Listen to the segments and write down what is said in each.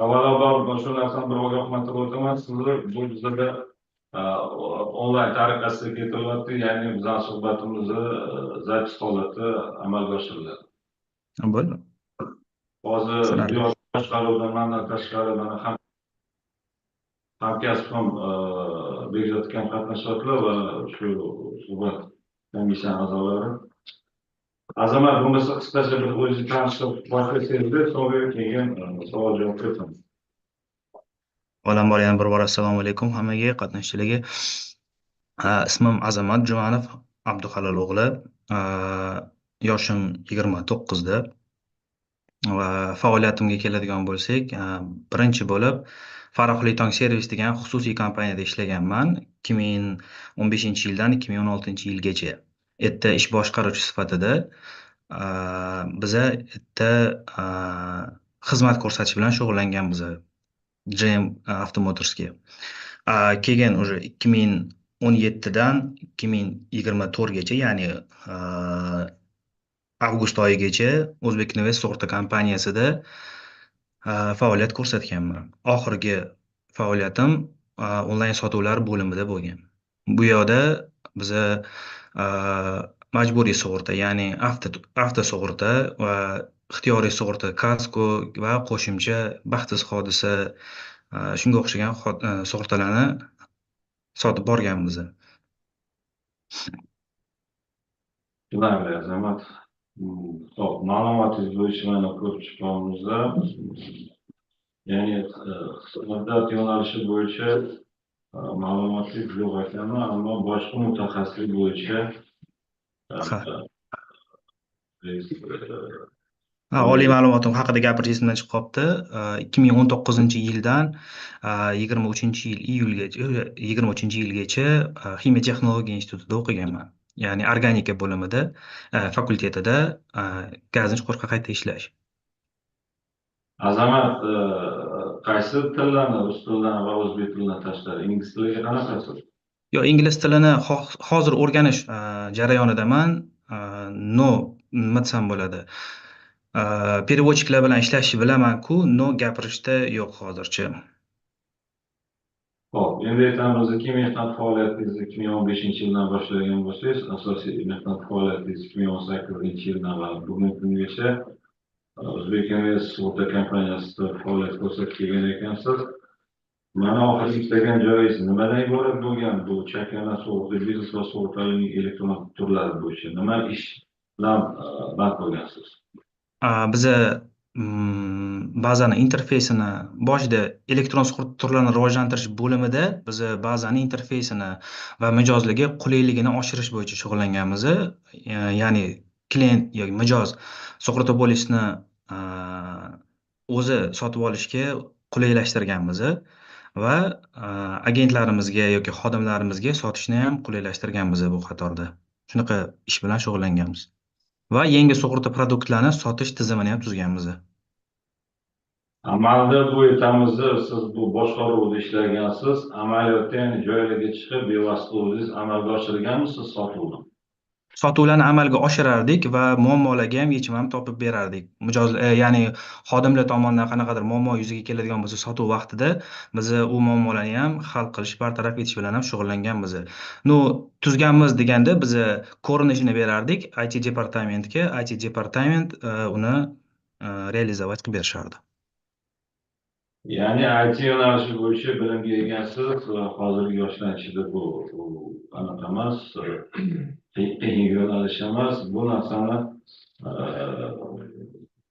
Avvalambor shu narsani bir ogohlantirib o'taman. Sizlar bu bizda onlayn tariqasida keltirilyapti, ya'ni bizning suhbatimizni zapis holati amalga oshiriladi. Bo'ldi. Hozir Tushunarli. bu boshqaruvdan mandan tashqari mana hamkasbim Bekzodga qatnashyaptilar va shu suhbat komissiya a'zolari. Azamat, bo'lmasa qisqacha bir o'zingizni tanishtirib boshlasangiz, so'ngra keyin savol javob beramiz. Avvalambor yana bir bor assalomu alaykum hammaga, qatnashchilarga. Ismim Azamat Jumanov Abduhalil o'g'li. Yoshim 29 da. Va faoliyatimga keladigan bo'lsak, birinchi bo'lib Faroqli tong servis degan xususiy kompaniyada ishlaganman 2015-yildan 2016-yilgacha. Erta ish boshqaruvchi sifatida biza erta xizmat ko'rsatish bilan shug'ullanganmiz. GM Automotorsga. Keyin уже 2017dan 2024gacha, ya'ni avgust oyigacha O'zbekinvest sug'urta kompaniyasida faoliyat ko'rsatganman. Oxirgi faoliyatim onlayn sotuvlar bo'limida bo'lgan. Bu yerda biza majburiy sug'urta, ya'ni avto sug'urta va ixtiyoriy sug'urta, kasko va qo'shimcha baxtsiz hodisa shunga o'xshagan sug'urtalarni sotib borganmiz. Tushunarli, Azamat. Xo'p, ma'lumotingiz bo'yicha mana ko'rib chiqqanimizda, ya'ni xizmat yo'nalishi bo'yicha ma'lumotli yo'q ekanman, ammo boshqa mutaxassislik bo'yicha oliy ma'lumotim haqida gapirish esimdan chiqib qolibdi. 2019-yildan 23-yil iyulgacha, 23-yilgacha Ximiya texnologiya institutida o'qiganman. Ya'ni organika bo'limida, fakultetida gazni chuqurga qayta ishlash. Azamat, qaysi tillarni, rus tilidan va o'zbek tilidan tashqari ingliz tiliga qanaqasiz? Yo, ingliz tilini hozir o'rganish jarayonidaman. No, nima desam bo'ladi? Переводчикlar bilan ishlashni bilaman-ku, no gapirishda yo'q hozircha. Xo'p, endi aytamiz, mehnat faoliyatingizni 2015-yildan boshlagan bo'lsangiz, asosiy mehnat faoliyatingiz 2018-yildan va bugungi kungacha O'zbekinvest sug'urta kompaniyasida faoliyat ko'rsatib kelgan ekansiz. Mana oxirgi ishlagan joyingiz nimadan iborat bo'lgan? Bu chakana sug'urta, biznes va sug'urtaning elektron turlari bo'yicha nima ish bilan band bo'lgansiz? Biza bazani interfeysini boshida elektron sug'urta turlarini rivojlantirish bo'limida biza bazani interfeysini va mijozlarga qulayligini oshirish bo'yicha shug'ullanganmiz. Ya'ni klient yoki mijoz sug'urta polisini o'zi sotib olishga qulaylashtirganmiz va agentlarimizga yoki xodimlarimizga sotishni ham qulaylashtirganmiz bu qatorda. Shunaqa ish bilan shug'ullanganmiz. Va yangi sug'urta produktlarini sotish tizimini ham tuzganmiz. Amalda bu aytamizda siz bu boshqaruvda ishlagansiz, amaliyotdan joylarga chiqib bevosita o'zingiz amalga oshirganmisiz sotuvni? Sotuvlarni amalga oshirardik va muammolarga ham yechim ham topib berardik. Ya'ni xodimlar tomonidan qanaqadir muammo yuzaga keladigan bo'lsa sotuv vaqtida biz u muammolarni ham hal qilish, bartaraf etish bilan ham shug'ullanganmiz. Tuzganmiz deganda biz ko'rinishini berardik IT departamentga, IT departament uni realizovat qilib berishardi. Ya'ni IT yo'nalishi bo'yicha bilimga egasiz, hozirgi yoshlar ichida bu anaqa emas, qiyin yo'nalish emas. Bu narsani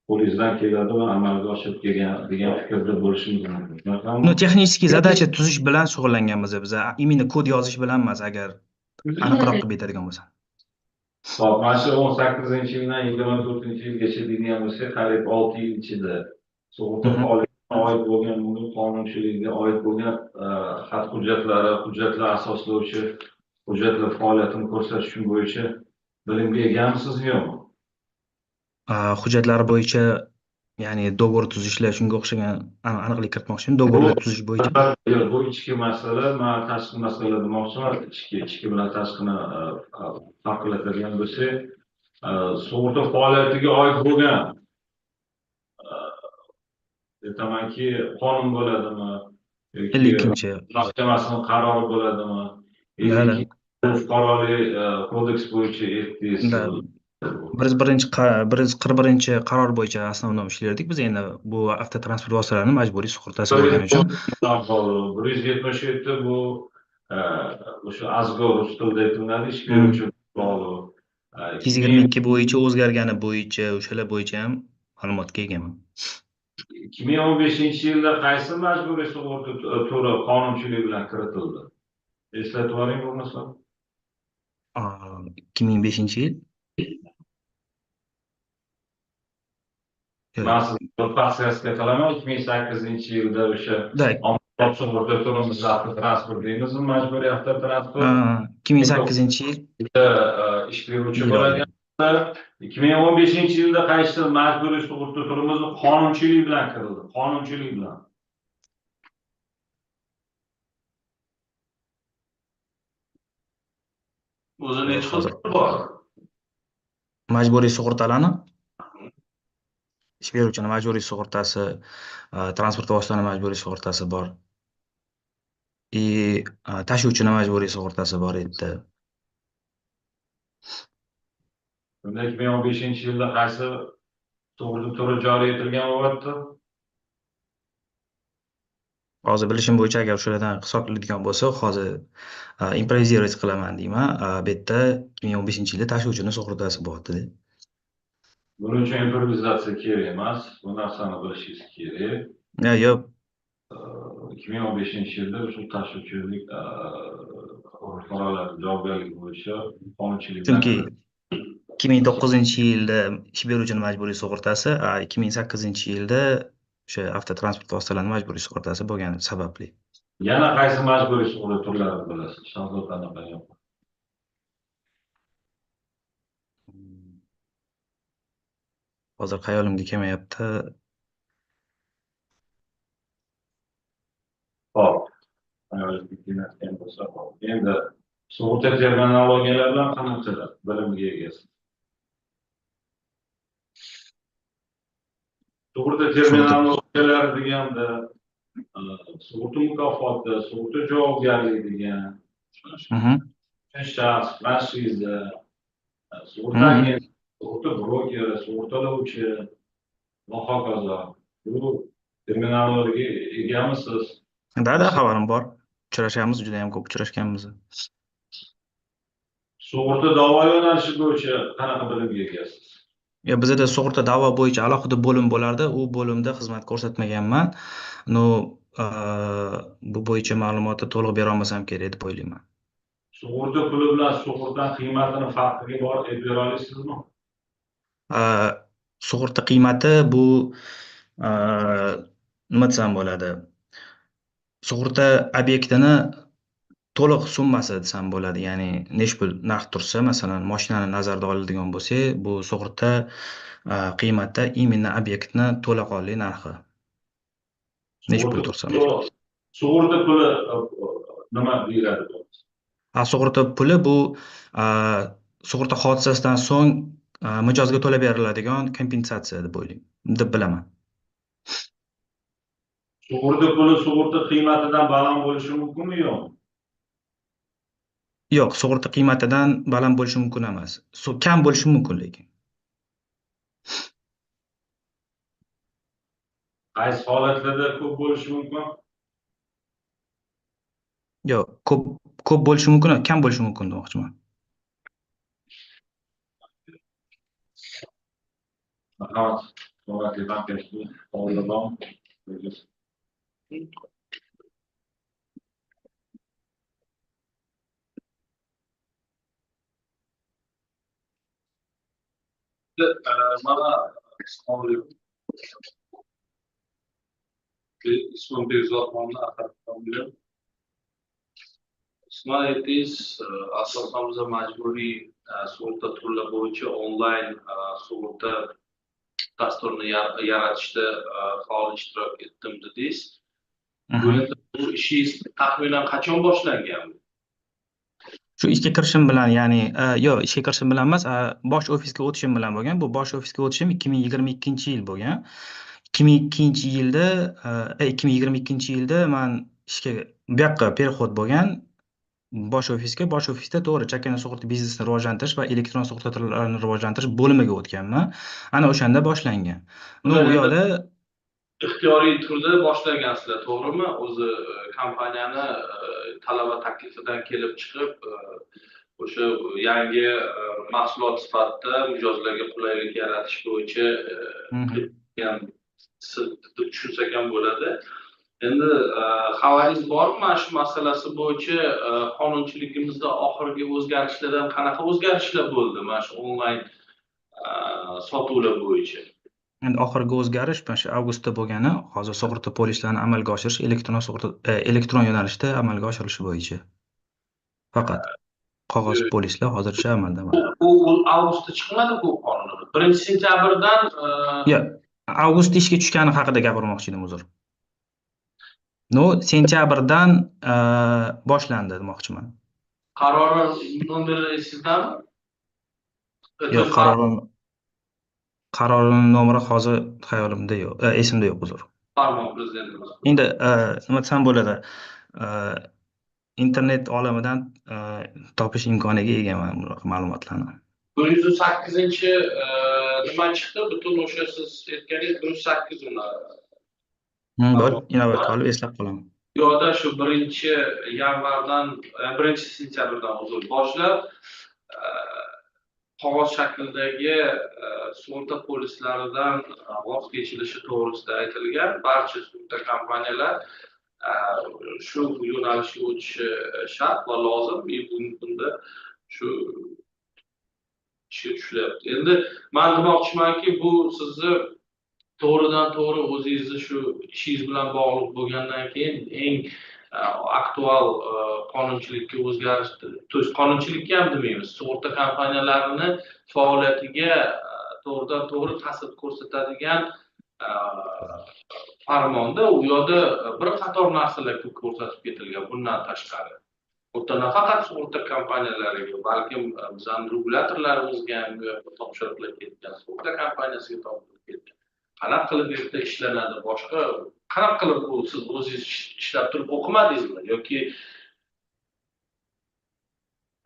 qo'lingizdan keladi va amalga oshirib kelgan degan fikrda bo'lishingiz mumkin. Texnik zadacha tuzish bilan shug'ullanganmiz biz. Imенно kod yozish bilan emas, agar aniqroq qilib aytadigan bo'lsam. Xo'p, mana shu 18-yildan 24-yilgacha deydigan bo'lsak, qariyb 6 yil ichida sug'urta faoliyatiga oid bo'lgan, qonunchiligiga oid bo'lgan xat hujjatlar asoslovchi hujjatlar faoliyatini ko'rsatish bo'yicha bilimga egamisiz yo'qmi? Hujjatlar bo'yicha, ya'ni dogovor tuzishlar shunga o'xshagan aniqlik kiritmoqchiman. Dogovorlar tuzish bo'yicha. Bu ichki masala, men tashqi masala demoqchiman. Ichki bilan tashqini farqlatadigan bo'lsak, sug'urta faoliyatiga oid bo'lgan aytamanki, qonun bo'ladimi yoki 52-chi. mahkamasining qarori bo'ladimi, Da. 52 fuqarolik kodeks bo'yicha erkinlik Da. Biz 41-chi qaror bo'yicha asnovnom ishlardik. Biz endi bu avtotransport vositalarining majburiy sug'urtasi bo'lgani uchun 177 bu e, o'sha azgo rus tilida aytiladi, ish Hmm. beruvchi bog'liq. 222 bo'yicha o'zgargani bo'yicha o'shalar bo'yicha ham ma'lumotga egaman. 2015-yilda qaysi majburiy sug'urta turi qonunchilik bilan kiritildi? Eslatib yuboring bo'lmasa. 2005-yil. Men sizni podskazka qilaman. 2008-yilda o'sha Da. ommaviy sug'urta turimiz avtotransport deymizmi, majburiy avtotransport. 2008-yil. Ish beruvchi bo'ladigan 2015-yilda qaysi majburiy sug'urta turimiz qonunchilik bilan kirildi? Qonunchilik bilan. O'zi necha xil bor? Majburiy sug'urtalarni ish beruvchini majburiy sug'urtasi, transport vositani majburiy sug'urtasi bor. Tashuvchini majburiy sug'urtasi bor edi. Bunda 2015-yilda qaysi sug'urta turi joriy etilgan bo'lyapti? Hozir bilishim bo'yicha agar shulardan hisoblanadigan bo'lsa, hozir improvizировать qilaman deyman. Bu yerda 2015-yilda tashuvchini sug'urtasi bor edi. Buning uchun improvizatsiya kerak emas. Bu narsani bilishingiz kerak. Yo'q. 2015-yilda shu tashuvchilik fuqarolar javobgarligi bo'yicha qonunchilik bilan Chunki 2009-yilda ish beruvchini majburiy sug'urtasi, 2008-yilda o'sha avtotransport vositalarining majburiy sug'urtasi bo'lgani sababli. yana qaysi majburiy sug'urta turlarini bilasiz? Shahzod aniqlayapti. Hozir xayolimga kelmayapti. Hop. Ayolga kelmayotgan bo'lsa, hop. Endi sug'urta terminologiyalari bilan qanchalar bilimga egasiz? Sug'urta terminologiyalari deganda sug'urta mukofoti, sug'urta javobgarligi degan, shaxs, franshiza, sug'urta agenti, sug'urta brokeri, sug'urtalovchi va hokazo. Bu terminologiyaga egamisiz? Da, xabarim bor. Uchrashamiz, juda ham ko'p uchrashganmiz. Sug'urta da'vo yo'nalishi bo'yicha qanaqa bilimga egasiz? Bizda sug'urta da'vo bo'yicha alohida bo'lim bo'lardi. U bo'limda xizmat ko'rsatmaganman. Bu bo'yicha ma'lumotni to'liq bera olmasam kerak deb o'ylayman. Sug'urta puli bilan sug'urta qiymatini farqiga borib aytib bera olasizmi? Sug'urta qiymati bu nima desam bo'ladi? Sug'urta obyektini to'liq summasi desam bo'ladi. Ya'ni necha pul narx tursa, masalan, mashinani nazarda oladigan bo'lsak, bu sug'urta qiymati именно obyektni to'laqonli narxi. Necha pul tursa. Sug'urta puli nima deyiladi? Sug'urta puli bu sug'urta hodisasidan so'ng mijozga to'lab beriladigan kompensatsiya deb deb bilaman. Sug'urta puli sug'urta qiymatidan baland bo'lishi mumkinmi, yo'qmi? Yo'q, sug'urta qiymatidan baland bo'lishi mumkin emas. Kam bo'lishi mumkin lekin. Qaysi holatlarda ko'p bo'lishi mumkin? Yo'q, ko'p bo'lishi mumkin, kam bo'lishi mumkin demoqchiman. Marhamat. Hurmatli hamkasblar, hozirdan mana ismim Bekzodxonni Ahadxonov. Ismim aytish, asosan biz majburiy sug'urta turlari bo'yicha onlayn sug'urta dasturini yaratishda faol ishtirok etdim dedingiz. Bu ishingiz taxminan qachon boshlangan? Shu ishga kirishim bilan, ya'ni yo'q, ishga kirishim bilan emas, bosh ofisga o'tishim bilan bo'lgan. Bu bosh ofisga o'tishim 2022-yil bo'lgan. 2002-yilda 2022-yilda man ishga bu yoqqa переход bo'lgan bosh ofisda to'g'ri chakana sug'urta biznesini rivojlantirish va elektron sug'urtalarni rivojlantirish bo'limiga o'tganman. Ana o'shanda boshlangan. No, u yoqda ixtiyoriy turda boshlagansizlar, to'g'rimi? O'zi kompaniyani talaba taklifidan kelib chiqib, o'sha yangi mahsulot sifatida mijozlarga qulaylik yaratish bo'yicha deb tushunsak ham bo'ladi. Endi xabaringiz bormi mana shu masalasi bo'yicha qonunchiligimizda oxirgi o'zgarishlardan qanaqa o'zgarishlar bo'ldi mana shu onlayn sotuvlar bo'yicha? Endi oxirgi o'zgarish mana shu avgustda bo'lgani, hozir sug'urta polislarini amalga oshirish elektron yo'nalishda amalga oshirilishi bo'yicha. Faqat qog'oz polislar hozircha amalda emas. U avgustda chiqmadi-ku qonun. 1-sentyabrdan Yo'q, avgust ishga tushgani haqida gapirmoqchi edim, uzr. No, sentyabrdan boshlandi demoqchiman. qarori nomeri sizdami? Yo'q, qarorim nomeri hozir xayolimda yo'q, esimda yo'q, uzr. Farmon prezidentimiz. Endi nima desam bo'ladi? Internet olamidan topish imkoniga egaman bunaqa ma'lumotlarni. 108-chi nima chiqdi? Butun o'sha siz aytganingiz 108 uni. Bir inobatga olib eslab qolaman. Yo'da shu 1-sentyabrdan boshlab qog'oz shaklidagi sug'urta polislaridan voz kechilishi to'g'risida aytilgan. Barcha sug'urta kompaniyalar shu yo'nalishga o'tishi shart va lozim. Bugungi kunda shu ishga tushilyapti. Endi men demoqchimanki, bu sizni to'g'ridan-to'g'ri o'zingizni shu ishingiz bilan bog'liq bo'lgandan keyin eng aktual qonunchilikka o'zgarish, qonunchilikka ham demaymiz, sug'urta kompaniyalarini faoliyatiga to'g'ridan-to'g'ri ta'sir ko'rsatadigan farmonda u yoqda bir qator narsalar ko'rsatib ketilgan. Bundan tashqari o'ta nafaqat sug'urta kompaniyalariga, balkim bizning regulyatorlarimizga ham topshiriqlar ketgan, sug'urta kompaniyasiga topshiriq ketgan. Qanaqa qilib yerda ishlanadi, boshqa qanaqa qilib bu siz o'zingiz ishlab turib o'qimadingizmi yoki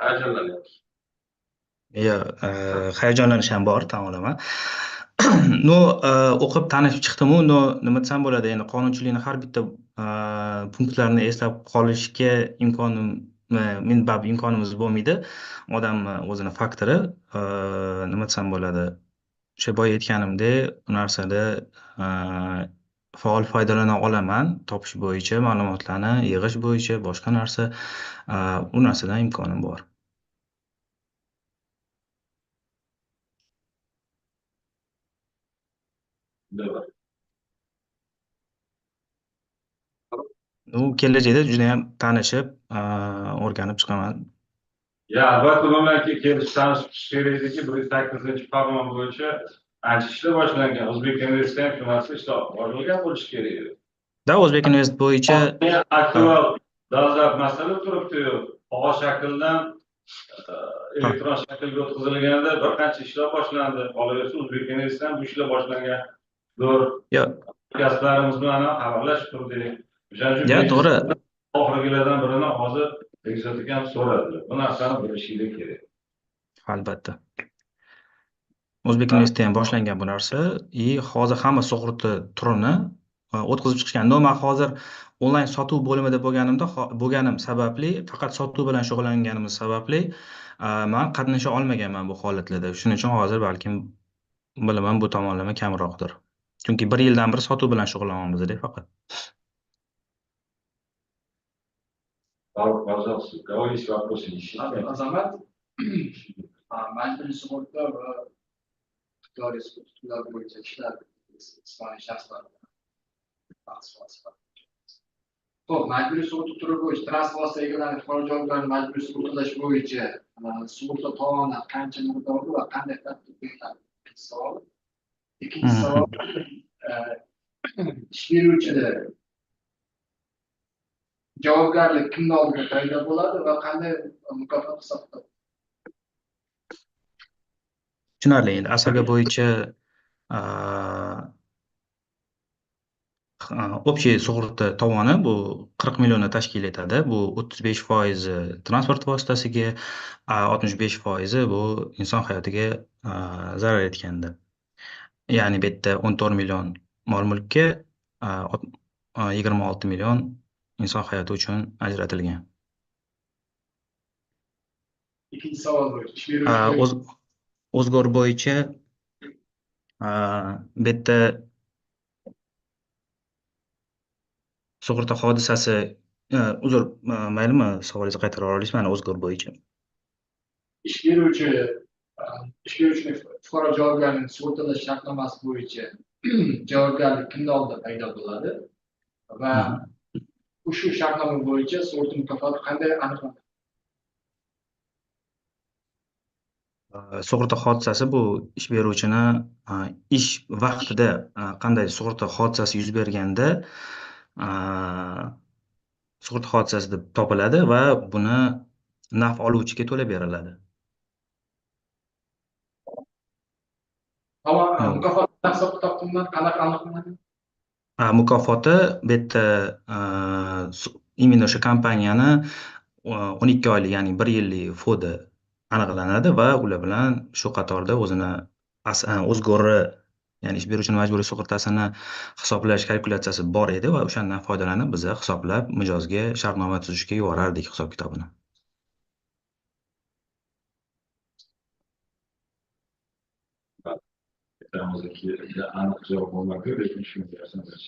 hayajonlanyapsiz? Yo'q, hayajonlanish ham bor, tan olaman. No, o'qib tanishib chiqdim-u, no, nima desam bo'ladi, endi qonunchilikni har bitta punktlarini eslab qolishga imkonimiz bo'lmaydi. Odam o'zini faktori, nima desam bo'ladi, o'sha boya aytganimdek, bu narsada faol foydalana olaman, topish bo'yicha, ma'lumotlarni yig'ish bo'yicha, boshqa narsa, u narsadan imkonim bor. U kelajakda juda ham tanishib, o'rganib chiqaman. Ya, albatta ularga kelish tanishib kerak ediki, 108-farmon bo'yicha ancha ishlar boshlangan. O'zbek universitetida ham shu narsa ishlar boshlangan bo'lishi kerak edi. Da, O'zbek universiteti bo'yicha aktual dolzarb masala turibdi-yu. Qog'oz shakldan elektron shaklga o'tkazilganda bir qancha ishlar boshlandi. Qolaversa, O'zbek universitetida ham bu ishlar boshlangan. Kasblarimiz bilan ham xabarlashib turdik. Ya, to'g'ri. Oxirgilardan birini hozir Bekzodga ham so'radilar. Bu narsani bilishinglar kerak. Albatta. O'zbek universitetida ham boshlangan bu narsa. Hozir hamma sug'urta turini o'tkazib chiqishgan. No, men hozir onlayn sotuv bo'limida bo'lganim sababli, faqat sotuv bilan shug'ullanganimiz sababli men qatnasha olmaganman bu holatlarda. Shuning uchun hozir balkim bilaman bu tomonlama kamroqdir. Chunki 1 yildan bir sotuv bilan shug'ullanyapmiz-da faqat. Пожалуйста, у кого есть вопросы? Azamat, majburiy sug'urta va ixtiyoriy sug'urtalar bo'yicha ishlar jismoniy shaxslar. Xo'p, majburiy sug'urta turi bo'yicha transport vosita egalarining xorij joylarini majburiy sug'urtalash bo'yicha sug'urta tovoni qancha miqdorda va qanday tartibda beriladi? Ikkinchi savol, ish beruvchida javobgarlik kimning oldida paydo bo'ladi va qanday mukofot hisobda? Tushunarli. Endi asaga bo'yicha общий sug'urta tovoni bu 40 millionni tashkil etadi. Bu 35% transport vositasiga, 65% bu inson hayotiga zarar etganda. Ya'ni bu yerda 14 million mol-mulkka, 26 million inson hayoti uchun ajratilgan. İkinci savol bo'yicha ish A, beruvchi o'z- O'zgor bo'yicha bu yerda sug'urta hodisasi, uzr, maylimi, savolingizni qaytara olasizmi? Mana O'zgor bo'yicha. ish beruvchi ishlovchining fuqaro javobgarligini sug'urtalash shartnomasi bo'yicha javobgarlik kimning oldida paydo bo'ladi va ushbu shartnoma bo'yicha sug'urta mukofoti qanday aniqlanadi? Sug'urta hodisasi bu ish beruvchini ish vaqtida qanday sug'urta hodisasi yuz berganda sug'urta hodisasi deb topiladi va buni naf oluvchiga to'lab beriladi. Mukofot hisob kitob qilinadi, qanaqa aniqlanadi? Mukofoti bu yerda imенно o'sha kompaniyani 12 oylik, ya'ni 1 yillik fodi aniqlanadi va ular bilan shu qatorda o'zini O'zgorni, ya'ni ish beruvchining majburiy sug'urtasini hisoblash kalkulyatsiyasi bor edi va o'shandan foydalanib biz hisoblab mijozga shartnoma tuzishga yuborardik hisob kitobini. Bittamizniki aniq javob bo'lmadi, lekin shuni bersangiz.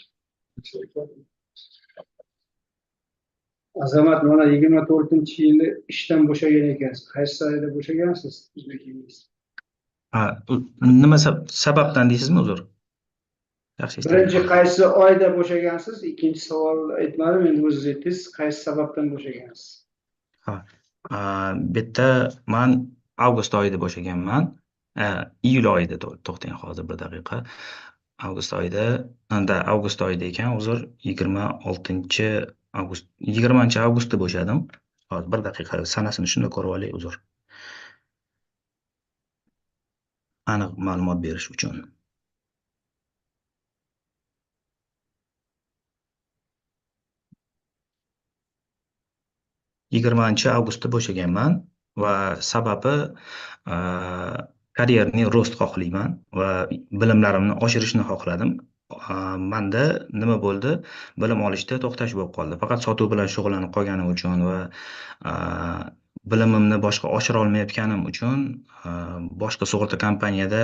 Azamat, mana 24-yili ishdan bo'shagan ekansiz. Qaysi oyda bo'shagansiz? Nima sababdan deysizmi, uzr? Yaxshi Birinchi eshitdim. qaysi oyda bo'shagansiz? Ikkinchi savol aytmadim, endi o'zingiz aytdingiz, qaysi sababdan bo'shagansiz? Bu yerda men avgust oyida bo'shaganman. Iyul oyida, to'xtang hozir bir daqiqa. Avgust oyida ekan, uzr, 20 avgustda bo'shadim. Hozir bir daqiqa sanasini shunda ko'rib olay, uzr. Aniq ma'lumot berish uchun. 20 avgustda bo'shaganman va sababi karyerni rost xohlayman va bilimlarimni oshirishni xohladim. Menda nima bo'ldi? Bilim olishda to'xtash bo'lib qoldi. Faqat sotuv bilan shug'ullanib qolganim uchun va bilimimni boshqa oshira olmayotganim uchun boshqa sug'urta kompaniyada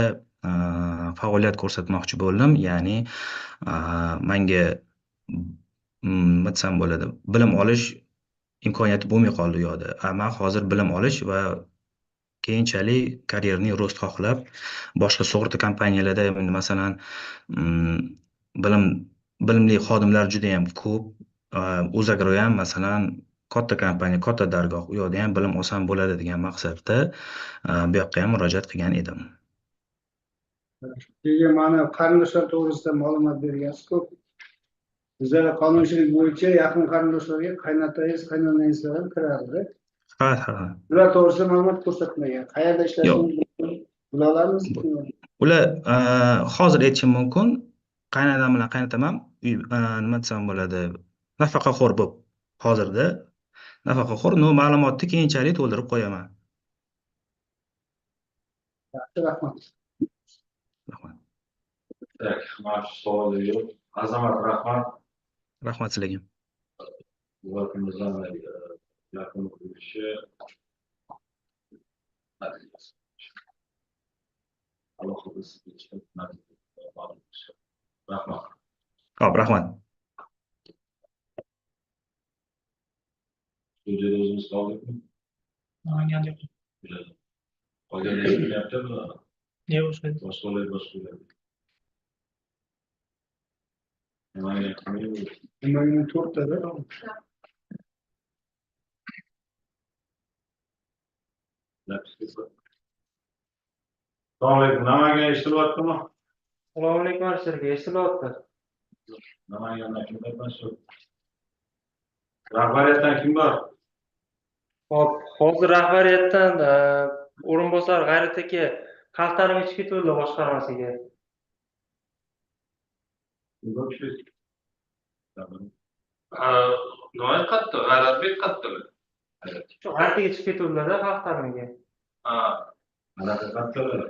faoliyat ko'rsatmoqchi bo'ldim. Ya'ni menga nima desam bo'ladi? Bilim olish imkoniyati bo'lmay qoldi u yoqda. Men hozir bilim olish va keyinchalik karyerni rost xohlab boshqa sug'urta kompaniyalarda, masalan, bilimli xodimlar juda ham ko'p. O'zagro ham masalan katta kompaniya, katta dargoh, u yoqda ham bilim olsam bo'ladi degan maqsadda bu yoqqa ham murojaat qilgan edim. Keyin mana qarindoshlar to'g'risida ma'lumot bergansiz ko'p. Bizlar qonunchilik bo'yicha yaqin qarindoshlarga qaynotangiz, qaynonangizlar ham kiradi. Ha. Ular to'g'risida ma'lumot ko'rsatmagan. Qayerda ishlashingizni bila olamizmi? Ular hozir aytishim mumkin. Qaynonam bilan qaynotam ham nima desam bo'ladi? Nafaqaxo'r bo'lib hozirda nafaqaxo'r. Ma'lumotni keyinchalik to'ldirib qo'yaman. Yaxshi, rahmat. Tak, mana shu savol yo'q. Azamat, rahmat. Rahmat sizlarga. Vaktimizdan yaqin bo'lishi alohida rahmat. Xo'p, rahmat. Studiyada o'zimiz qoldikmi? Qolganlar eshitilyaptimi? Yo'q, o'xshaydi. Boshqalar. Nimaga to'rtada? Assalomu alaykum. Namangan eshitilyaptimi? Assalomu alaykum, sizlarga eshitilyapti. Namangandan kim qatnashdi? Rahbariyatdan kim bor? Hop, hozir rahbariyatdan o'rinbosar G'ayrat aka Xalqta'ning ichki ketuvdi boshqarmasiga. Nima qattiq, G'ayratbek qattiqlar. Shu g'alatiga chiqib ketuvdilar-da xalq ta'limiga. Ha, Qanaqa qattiqlar?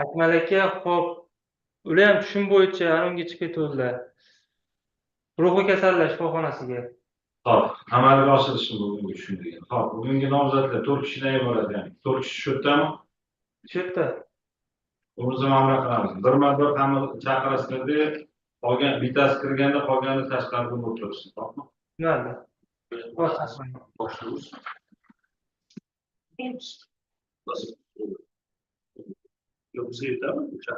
Akmal aka, xo'p, ular ham tushum bo'yicha anonga chiqib ketuvdilar. Ruhiy kasallar shifoxonasiga. Hop, amalga oshirishni bugungi tushuntirgan. Hop, bugungi nomzodlar 4 kishidan iborat, ya'ni 4 kishi shu yerdami? Shu yerda. O'zi ma'mura qilamiz. Birma-bir hamma chaqirasizlarda, qolgan bittasi kirganda, qolgani tashqarida o'tirsin, to'g'rimi? Mayli. boshlaymiz. Yo, bizga yetadimi o'sha?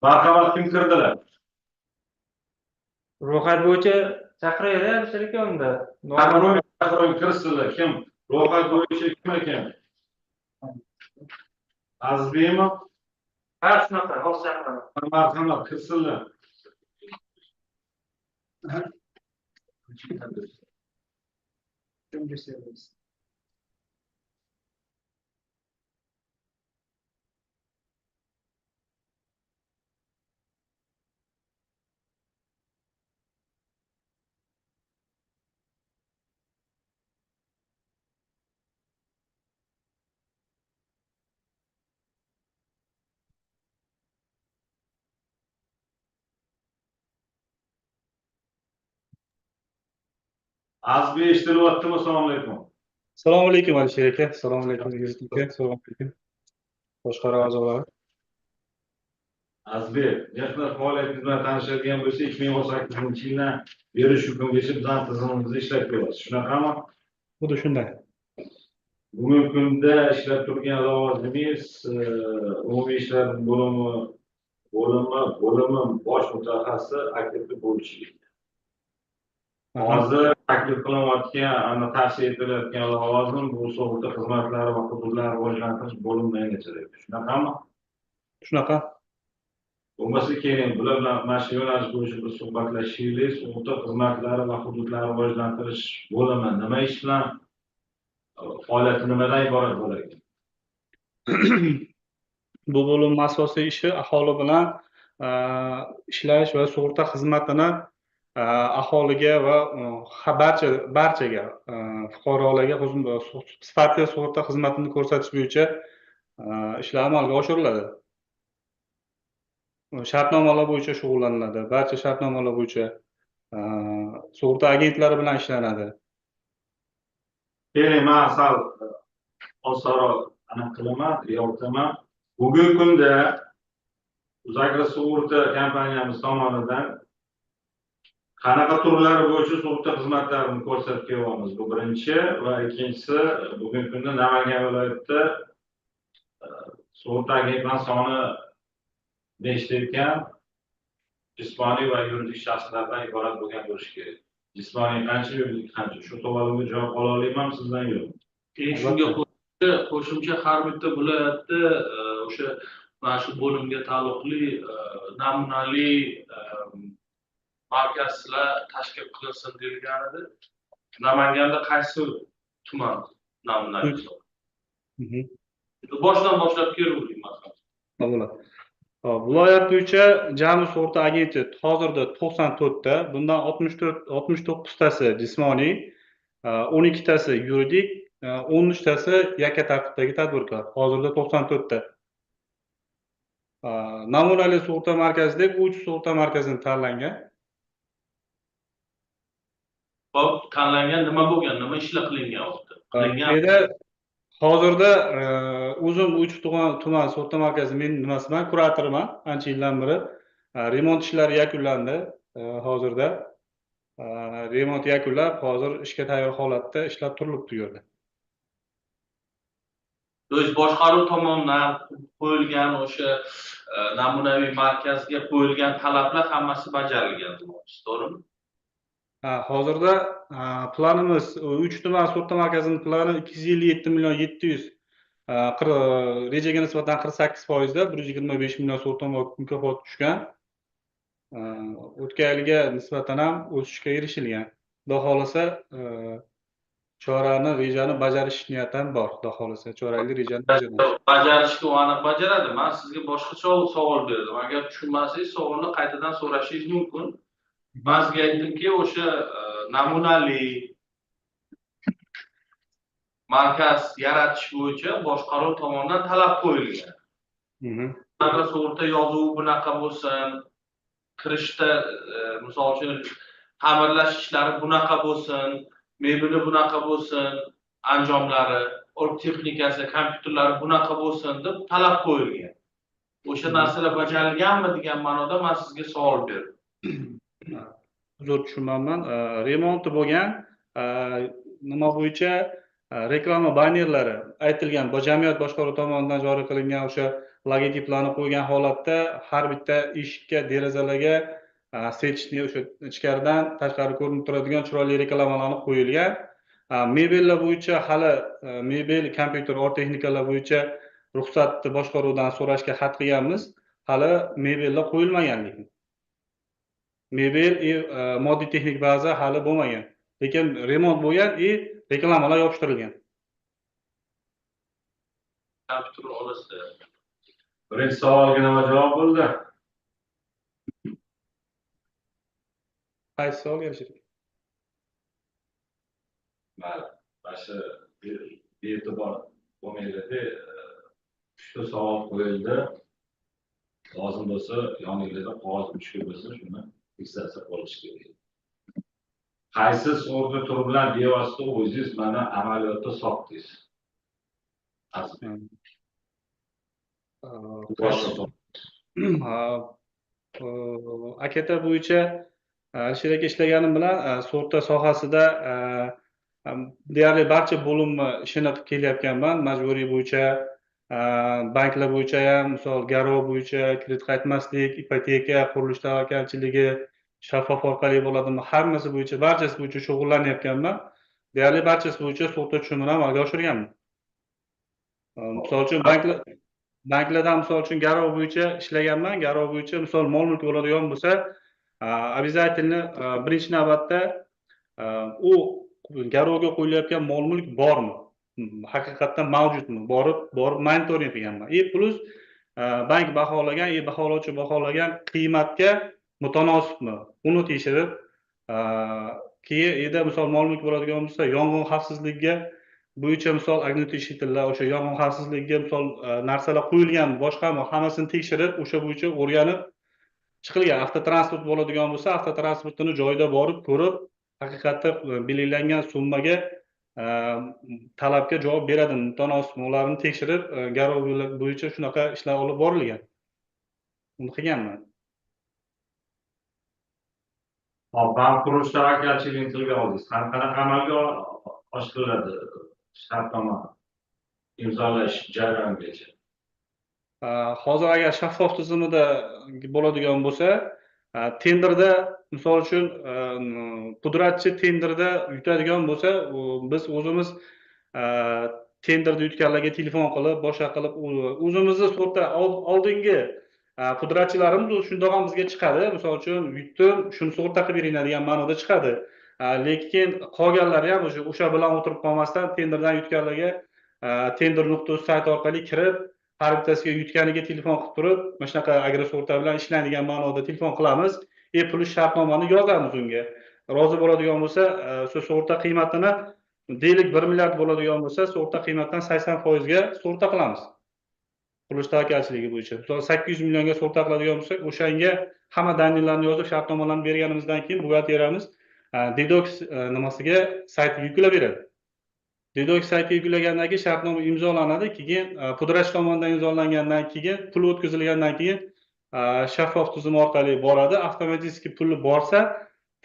Marhamat, kim kirdilar? Ro'yxat bo'yicha chaqiraver, Alisher aka unda. Chaqiruv kirsinlar. Kim? Ro'yxat bo'yicha kim ekan? Azbekmi? Ha, shunaqa, hozir chaqiraman. Marhamat, kirsinlar. Kim desangiz. Azbek eshitilyaptimi? Assalomu alaykum. Assalomu alaykum Alisher aka. Assalomu alaykum Yigit aka. Assalomu alaykum. Boshqarma a'zolari. Azbek, mehnat faoliyatingiz bilan tanishadigan bo'lsa, 2018-yildan beri shu kungacha bizning tizimimizda ishlab kelyapsiz. Shunaqami? Xuddi shunday. Bugungi kunda ishlab turgan lavozimingiz umumiy ishlar bo'limi bosh mutaxassisi aktivlik bo'lishchi. Hozir taklif qilinayotgan, tavsiya etilayotgan lavozim bu sug'urta xizmatlari va hududlar rivojlantirish bo'limidan geçiriladi. Shunaqami? Shunaqa. Bo'lmasa keyin bular bilan mana shu yo'nalish bo'yicha bir suhbatlashishlik, sug'urta xizmatlari va hududlar rivojlantirish bo'limi nima ish bilan faoliyati nimadan iborat bo'ladi? Bu bo'lim asosiy ishi aholi bilan ishlash va sug'urta xizmatini aholiga va barchaga fuqarolarga sifatli sug'urta xizmatini ko'rsatish bo'yicha ishlar amalga oshiriladi. Shartnomalar bo'yicha shug'ullaniladi. Barcha shartnomalar bo'yicha sug'urta agentlari bilan ishlanadi. Keyin men sal osonroq aniq qilaman, yo'qtaman. Bugungi kunda Uzagro sug'urta kompaniyamiz tomonidan qanaqa turlari bo'yicha sug'urta xizmatlarini ko'rsatib kelyapmiz. Bu birinchi va ikkinchisi, bugungi kunda Namangan viloyatida sug'urta agentlarining soni nechta ekan? Jismoniy va yuridik shaxslardan iborat bo'lgan bo'lishi kerak. Jismoniy qancha, yuridik qancha? Shu savolga javob ola olamanmi sizdan yo'qmi? Shunga qo'shimcha har bitta viloyatda o'sha mana shu bo'limga taalluqli namunali markazlar tashkil qilinsin degan edi. Namanganda qaysi tuman namunali? Boshdan boshlab keluvdik masalan. Bo'ladi. Viloyat bo'yicha jami sug'urta agenti hozirda 94 ta, bundan 69 tasi jismoniy, 12 tasi yuridik, 13 tasi yakka tartibdagi tadbirkor. Hozirda 94 ta. Namunali sug'urta markazi deb 3 sug'urta markazini tanlangan. Hop, tanlangan nima bo'lgan, nima ishlar qilingan vaqtda? Bu Qilingan. yerda hozirda o'zim uch tuman sug'urta markazi men nimasiman, kuratoriman ancha yildan beri. Remont ishlari yakunlandi. Hozirda remont yakunlab, hozir ishga tayyor holatda ishlab turilibdi bu yerda. O'z boshqaruv tomonidan qo'yilgan o'sha namunaviy markazga qo'yilgan talablar hammasi bajarilgan demoqchisiz, to'g'rimi? Hozirda planimiz 3 tuman sug'urta markazining plani 257 million 700, rejaga nisbatan 48%da 125 million so'm mukofot tushgan. O'tgan yilga nisbatan ham o'sishga erishilgan. Xudo xolasa chorani, rejani bajarish niyatim bor. Xudo xolasa chorakli rejani bajaramiz. Bajarishga u aniq bajaradi. Men sizga boshqacha savol berdim. Agar tushunmasangiz savolni qaytadan so'rashingiz mumkin. Men sizga aytdimki, o'sha namunali markaz yaratish bo'yicha boshqaruv tomonidan talab qo'yilgan. Agar sug'urta yozuvi bunaqa bo'lsin, kirishda misol uchun ta'mirlash ishlari bunaqa bo'lsin, mebeli bunaqa bo'lsin, anjomlari, org texnikasi, kompyuterlari bunaqa bo'lsin deb talab qo'yilgan. O'sha narsalar bajarilganmi degan ma'noda men sizga savol berdim. Uzr tushunmayman. Remonti bo'lgan, nima bo'yicha reklama bannerlari aytilgan, jamiyat boshqaruvi tomonidan joriy qilingan o'sha logotiplarni qo'ygan holatda har bitta eshikka, derazalarga sechni o'sha ichkaridan tashqari ko'rinib turadigan chiroyli reklamalarni qo'yilgan. Mebellar bo'yicha hali mebel, kompyuter, org texnikalar bo'yicha ruxsatni boshqaruvdan so'rashga xat qilganmiz. Hali mebellar qo'yilmagan lekin. Mebel moddiy texnik baza hali bo'lmagan. Lekin remont bo'lgan, reklamalar yopishtirilgan. Kompyuter olasizda. Birinchi savolga nima javob bo'ldi? Qaysi savolga erishdik? Mayli, mana shu bee'tibor bo'lmaydi. 3 ta savol qo'yildi. Lozim bo'lsa, yoningizda qog'oz mushkul bo'lsa, shuni fiksatsiya qilish kerak. Qaysi sug'urta turi bilan bevosita o'zingiz mana amaliyotda sotdingiz? AKT bo'yicha Alisher aka ishlaganim bilan sug'urta sohasida deyarli barcha bo'limni ishini qilib kelyapmanman. Majburiy bo'yicha, banklar bo'yicha ham, misol garov bo'yicha, kredit qaytmaslik, ipoteka, qurilish tavakkalchiligi, shaffof orqali bo'ladimi, hammasi bo'yicha, barchasi bo'yicha shug'ullanyapmanman. Deyarli barchasi bo'yicha sug'urta tushumini amalga oshirganman. Misol uchun banklardan misol uchun garov bo'yicha ishlaganman. Garov bo'yicha misol mol-mulk bo'ladigan bo'lsa, обязательно birinchi navbatda u garovga qo'yilayotgan mol-mulk bormi? Haqiqatdan mavjudmi? Borib monitoring qilganman. Plus bank baholagan, baholovchi baholagan qiymatga mutanosibmi? Uni tekshirib, keyin misol mol-mulk bo'ladigan bo'lsa, yong'in xavfsizligiga bo'yicha misol ogneteshitellar, o'sha yong'in xavfsizligiga misol narsalar qo'yilganmi, boshqami, hammasini tekshirib, o'sha bo'yicha o'rganib chiqilgan. Avtotransport bo'ladigan bo'lsa, avtotransportini joyida borib ko'rib, haqiqatda belgilangan summaga talabga javob beradimi, mutanosibmi, ularni tekshirib, garov bo'yicha shunaqa ishlar olib borilgan. Uni qilganman. Bank qurilish tavakkalchiligini tilga oldingiz. Qanaqa amalga oshiriladi shartnoma imzolash jarayonigacha? Hozir agar shaffof tizimida bo'ladigan bo'lsa, tenderda misol uchun pudratchi tenderda yutadigan bo'lsa, biz o'zimiz tenderda yutganlarga telefon qilib, boshqa qilib o'zimizni sug'urta oldingi pudratchilarimiz shundoq ham bizga chiqadi. Misol uchun yutdim, shuni sug'urta qilib beringlar degan ma'noda chiqadi. Lekin qolganlari ham o'sha bilan o'tirib qolmasdan tenderdan yutganlarga tender.uz sayti orqali kirib, har bittasiga yutganiga telefon qilib turib, mana shunaqa agrosug'urta bilan ishlaydigan ma'noda telefon qilamiz. Plus shartnomani yozamiz unga. Rozi bo'ladigan bo'lsa, shu sug'urta qiymatini deylik 1 milliard bo'ladigan bo'lsa, sug'urta qiymatidan 80% ga sug'urta qilamiz. Qurilish tavakkalchiligi bo'yicha. Misol 800 millionga sug'urta qiladigan bo'lsak, o'shanga hamma daniylarni yozib, shartnomalarni berganimizdan keyin buxgalteriyamiz Dedox nimasiga saytga yuklab beradi. Dedox saytga yuklagandan keyin shartnoma imzolanadi, keyin pudrach tomonidan imzolangandan keyin pul o'tkazilgandan keyin shaffof tizim orqali boradi, avtomatik puli borsa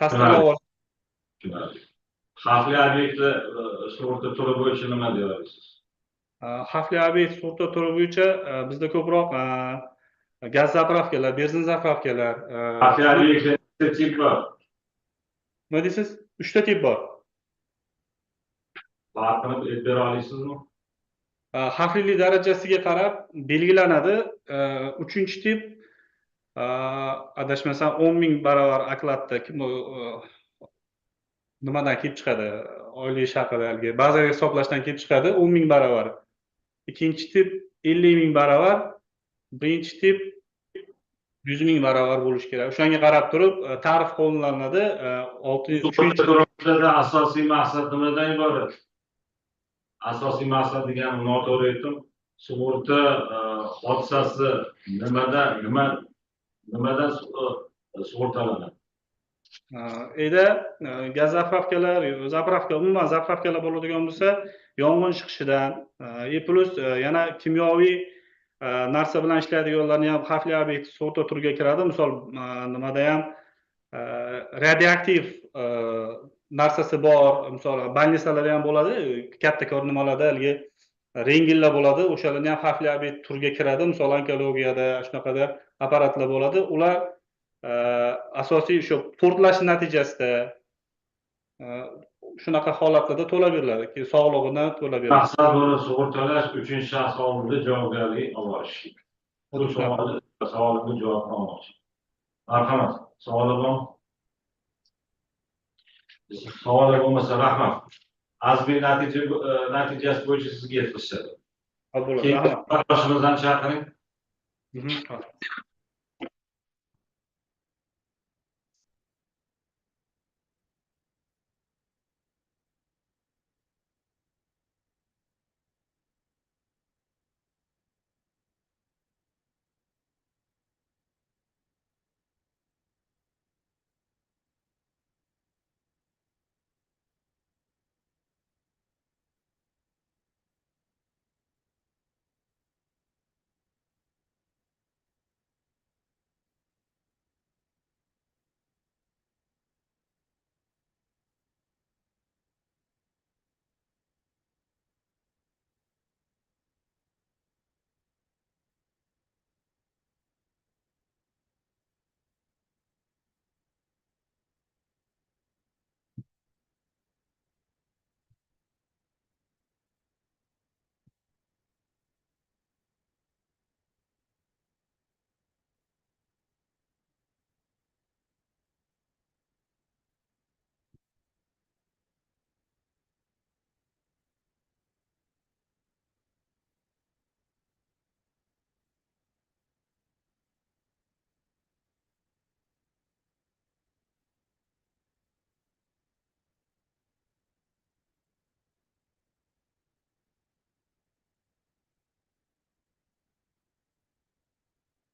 tasdiqlab oladi. Xavfli obyektlar sug'urta turi bo'yicha nima deya olasiz? Xavfli obyekt sug'urta turi bo'yicha bizda ko'proq gaz zapravkalar, benzin zapravkalar, Xavfli obyektlar ikkita tip bor. nima deysiz? 3 ta tip bor. Farqini aytib bera olasizmi? Xavflilik darajasiga qarab belgilanadi. 3-tip adashmasam 10,000 baravar okladda nimadan kelib chiqadi? Oylik haqidagi bazaviy hisoblashdan kelib chiqadi 10,000 baravar. 2-tip 50,000 baravar, 1-tip 100,000 baravar bo'lishi kerak. O'shanga qarab turib tarif qo'llaniladi. 3-turda asosiy maqsad nimadan iborat? Asosiy maqsad deganim noto'g'ri aytdim. Sug'urta hodisasi nimadan sug'urtalanadi? Gaz zapravkalar, umuman zapravkalar bo'ladigan bo'lsa, yong'in chiqishidan, plus yana kimyoviy narsa bilan ishlaydiganlarni ham xavfli obyekt sug'urta turiga kiradi. Misol nimada ham radioaktiv narsasi bor, misol bannisalar ham bo'ladi, katta nimalarda haligi rengillar bo'ladi, o'shalarni ham xavfli obyekt turiga kiradi. Misol onkologiyada shunaqada apparatlar bo'ladi. Ular asosiy shu portlash natijasida shunaqa holatlarda to'lab beriladi, sog'lig'idan to'lab beriladi. Maqsad buni sug'urtalash uchun shaxs oldida javobgarlik olish. Bu savolimga javob olmoqchi. Marhamat, savol bormi? Savol bo'lmasa rahmat. Azbiy natijasi bo'yicha sizga yetkazishadi. Bo'ladi. Rahmat. Boshimizdan chaqiring.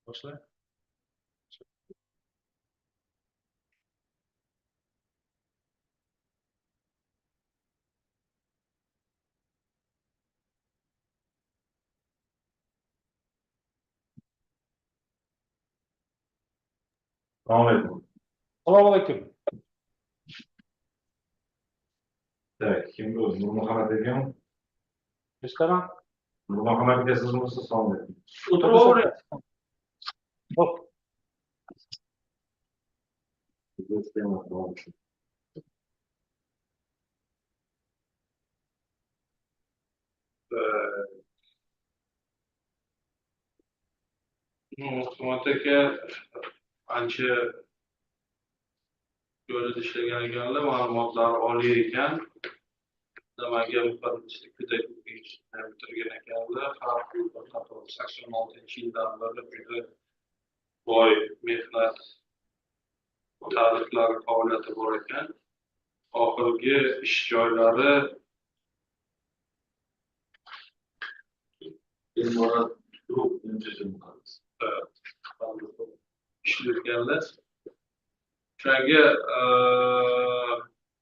Boshla. Assalomu alaykum. Assalomu alaykum. Kim bu? Nurmuhammad ekanmi? Eshitaman. Nurmuhammad aka sizmisiz? Assalomu alaykum. O'tiraveryapti. Hop. Hukumat aka ancha yo'lida ishlagan ekanlar, ma'lumotlar oliy ekan. nimaga muhandislik pedagogikasini bitirgan ekanlar. Har bir 86-yildan beri juda boy mehnat ta'riflari faoliyati bor ekan. Oxirgi ish joylari ishlayotganlar. O'shanga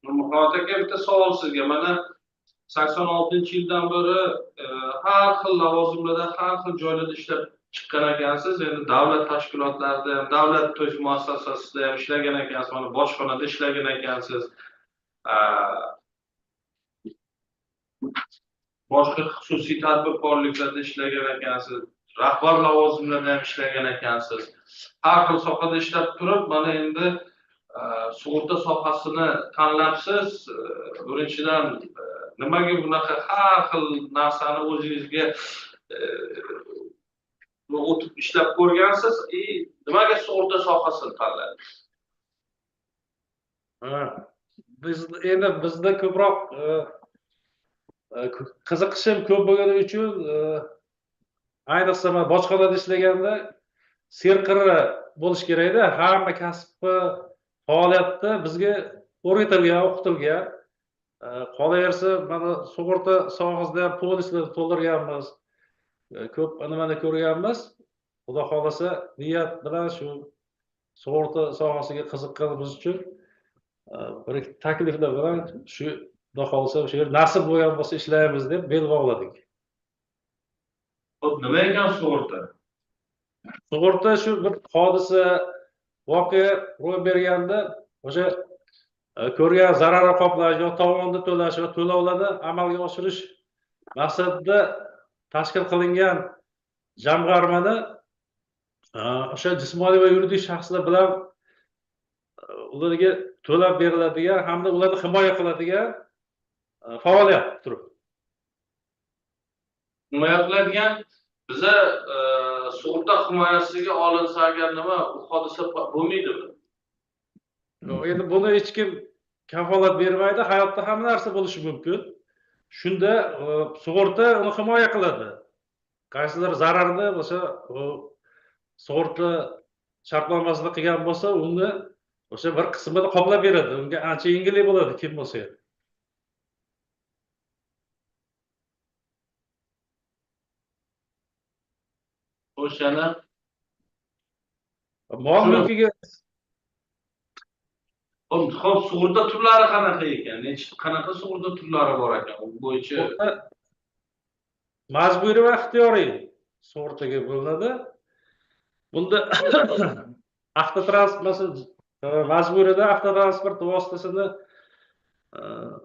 Nurmuhammad aka bitta savol sizga. Mana 86-yildan beri har xil lavozimlarda, har xil joylarda ishlab chiqqan ekansiz. Endi davlat tashkilotlarida ham, davlat to'sh muassasasida ham ishlagan ekansiz, mana bojxonada ishlagan ekansiz. Boshqa xususiy tadbirkorliklarda ishlagan ekansiz. Rahbar lavozimlarda ham ishlagan ekansiz. Har xil sohada ishlab turib, mana endi sug'urta sohasini tanlabsiz. Birinchidan nimaga bunaqa har xil narsani o'zingizga o'tib ishlab ko'rgansiz? Nimaga sug'urta sohasini tanladingiz? Endi bizda ko'proq qiziqishim ko'p bo'lgani uchun ayniqsa men bojxonada ishlaganda serqirra bo'lish kerakda. Hamma kasbni faoliyatda bizga o'rgatilgan, o'qitilgan. Qolaversa, mana sug'urta sohasida ham polislarni to'ldirganmiz. Ko'p nimani ko'rganmiz. Xudo xolasa niyat bilan shu sug'urta sohasiga qiziqqanimiz uchun bir takliflar bilan shu Xudo xolasa o'sha yer nasib bo'lgan bo'lsa ishlaymiz deb bel bog'ladik. Xo'p, nima ekan sug'urta? Sug'urta shu bir hodisa, voqea ro'y berganda o'sha ko'rgan zararni qoplash yo tovonni to'lash va to'lovlarni amalga oshirish maqsadida tashkil qilingan jamg'armani o'sha jismoniy va yuridik shaxslar bilan ularga to'lab beriladigan hamda ularni himoya qiladigan faoliyat turib. Himoya qiladigan biza sug'urta himoyasiga olinsa agar nima bu hodisa bo'lmaydimi? Endi buni hech kim kafolat bermaydi. Hayotda hamma narsa bo'lishi mumkin. Shunda sug'urta uni himoya qiladi. Qaysidir zararni o'sha sug'urta shartnomasida qilgan bo'lsa, uni o'sha bir qismini qoplab beradi. Unga ancha yengillik bo'ladi kim bo'lsa ham. O'shani Mol mulkiga Xo'p, sug'urta turlari qanaqa ekan? Qanaqa sug'urta turlari bor ekan? U bo'yicha majburiy va ixtiyoriy sug'urtaga bo'linadi. Bunda majburiyda avtotransport vositasini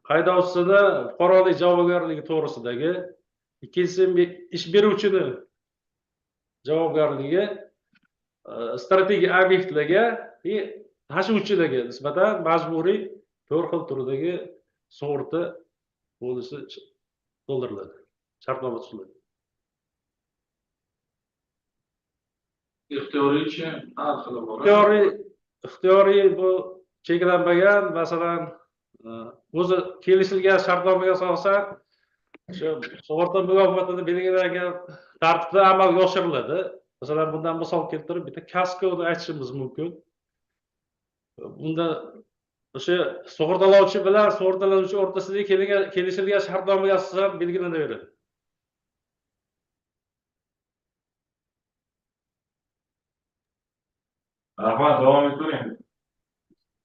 haydovchisini fuqarolik javobgarligi to'g'risidagi, ikkinchisi ish beruvchini javobgarligi, strategik obyektlarga tashuvchilarga nisbatan majburiy 4 xil turdagi sug'urta bo'lishi to'ldiriladi. Shartnoma tuziladi. ixtiyoriy-chi, har xili bor. Ixtiyoriy bu cheklanmagan, masalan, o'zi kelishilgan shartnomaga asosan shu sug'urta mukofotiga belgilangan tartibda amalga oshiriladi. Masalan, bundan misol keltirib bitta kaskoni aytishimiz mumkin. Bunda o'sha sug'urtalovchi bilan sug'urtalanuvchi o'rtasida kelishilgan shartnomaga asosan belgilanaveradi. Rahmat, davom etavering.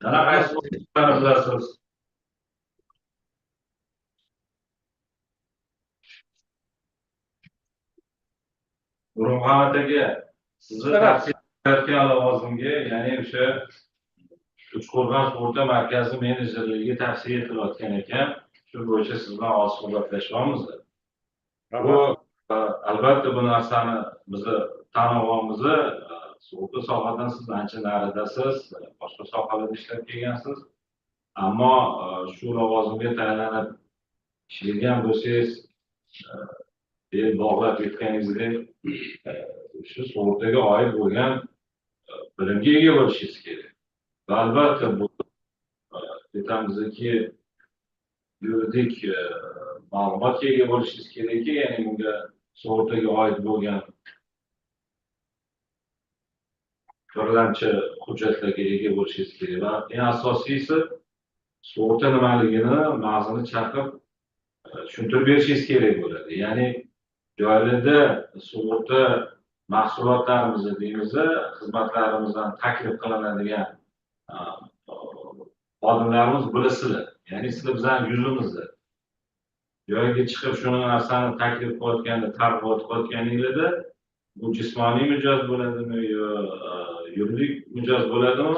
Yana qaysi so'zlarni bilasiz? Nurmuhammad aka, sizni tavsiya qilayotgan lavozimga, ya'ni o'sha Uchqo'rg'on sug'urta markazi menejerligiga tavsiya etilayotgan ekan. Shu bo'yicha siz bilan oz suhbatlashamiz. Bu albatta bu narsani bizni tanlovimiz, sug'urta sohadan siz ancha naridasiz, boshqa sohalarda ishlab kelgansiz. Ammo shu lavozimga tayinlanib ishlagan bo'lsangiz, bel bog'lab aytganingizdek, shu sug'urtaga oid bo'lgan bilimga ega bo'lishingiz kerak. Va albatta bu aytamizki yuridik ma'lumotga ega bo'lishingiz kerakki, ya'ni bunga sug'urtaga oid bo'lgan birlamchi hujjatlarga ega bo'lishingiz kerak va eng asosiysi sug'urta nimaligini mag'zini chaqib tushuntirib berishingiz kerak bo'ladi. Ya'ni joylarda sug'urta mahsulotlarimizni deymiz, xizmatlarimizdan taklif qilinadigan xodimlarimiz bilasizlar. Ya'ni sizlar bizning yuzimizda. Joyga chiqib shu narsani taklif qilayotganda, targ'ibot qilayotganinglarda bu jismoniy mijoz bo'ladimi yo yuridik mijoz bo'ladimi?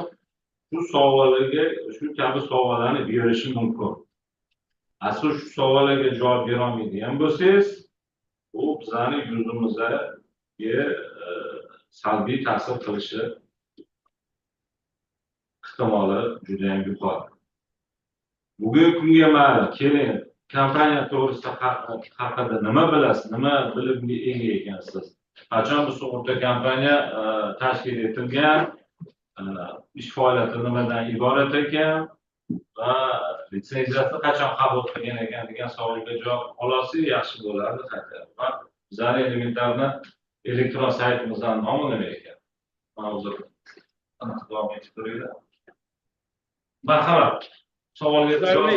Shu savollarga shu kabi savollarni berishi mumkin. Asl shu savollarga javob bera olmaydigan bo'lsangiz, bu bizning yuzimizga salbiy ta'sir qilishi ehtimoli juda ham yuqori. Bugungi kunga mana keling, kompaniya to'g'risida haqida nima bilasiz, nima bilimga ega ekansiz? Qachon bu sug'urta kompaniya tashkil etilgan, ish faoliyati nimadan iborat ekan va litsenziyasi qachon qabul qilgan ekan degan savolga javob olsangiz yaxshi bo'lardi. Va bizning elementarni elektron saytimizdan nomi nima ekan? Hozir davom etib turinglar. Marhamat. Savolga javob.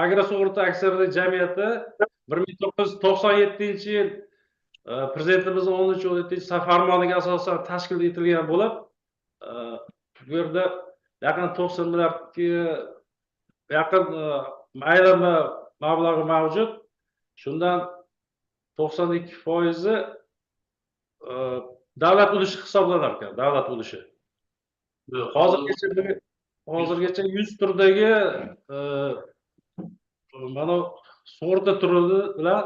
Agrosug'urta aksiyadorlik jamiyati 1997-yil Prezidentimizning 10-17 farmoniga asosan tashkil etilgan bo'lib, bu yerda yaqin 90 milliardga yaqin ayrim mablag'i mavjud. Shundan 92% davlat ulushi hisoblanar ekan, davlat ulushi. Hozirgacha 100 turdagi mana sug'urta turi bilan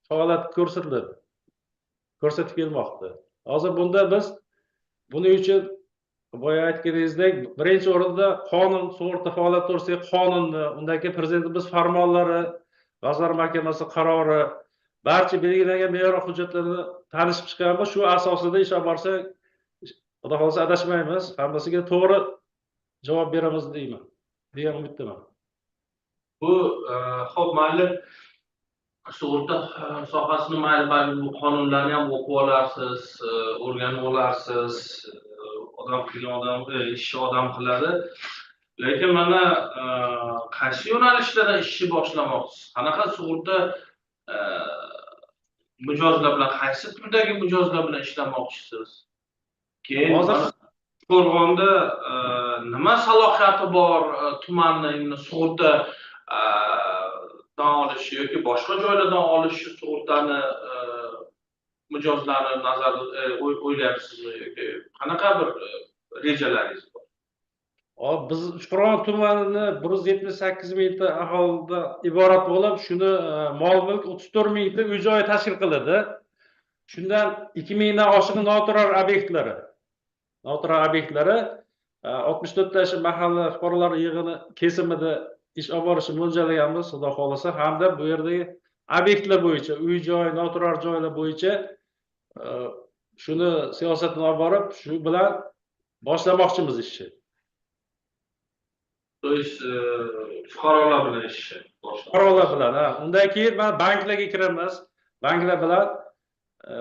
faoliyat ko'rsatib kelmoqda. Hozir bunda biz buning uchun boya aytganingizdek, birinchi o'rinda qonun, sug'urta faoliyati to'g'risidagi qonunni, undagi prezidentimiz farmonlari, Vazirlar Mahkamasi qarori, barcha belgilangan me'yor hujjatlarni tanishib chiqamiz. Shu asosida ish olib borsak, xudo xolasa adashmaymiz, hammasiga to'g'ri javob beramiz deyman. degan umiddaman. Bu xo'p, mayli sug'urta sohasini mayli bu qonunlarni ham o'qib olarsiz, o'rganib olarsiz, odam qilgan odam ishni odam qiladi. Lekin mana qaysi yo'nalishlarda ishni boshlamoqchisiz? Qanaqa sug'urta mijozlar bilan, qaysi turdagi mijozlar bilan ishlamoqchisiz? Keyin hozir Qo'rg'onda nima salohiyati bor tumanni sug'urta olishi yoki boshqa joylardan olishi sug'urtani mijozlarni nazarda o'ylayapsizmi yoki qanaqa bir rejalaringiz bor? Biz Qo'rg'on tumanini 178 mingta aholidan iborat bo'lib, shuni mol-mulk 34 mingta uy-joy tashkil qiladi. Shundan 2 mingdan oshiq noturar obyektlari. 64 ta mahalla fuqarolar yig'ini kesimida ish olib borishni mo'ljallaganmiz, xudo xolasa, hamda bu yerdagi obyektlar bo'yicha, uy-joy, noturar joylar bo'yicha shuni siyosatni olib borib, shu bilan boshlamoqchimiz ishni. To есть fuqarolar bilan ishni fuqarolar bilan, ha. Undan keyin men banklarga kiramiz. Banklar bilan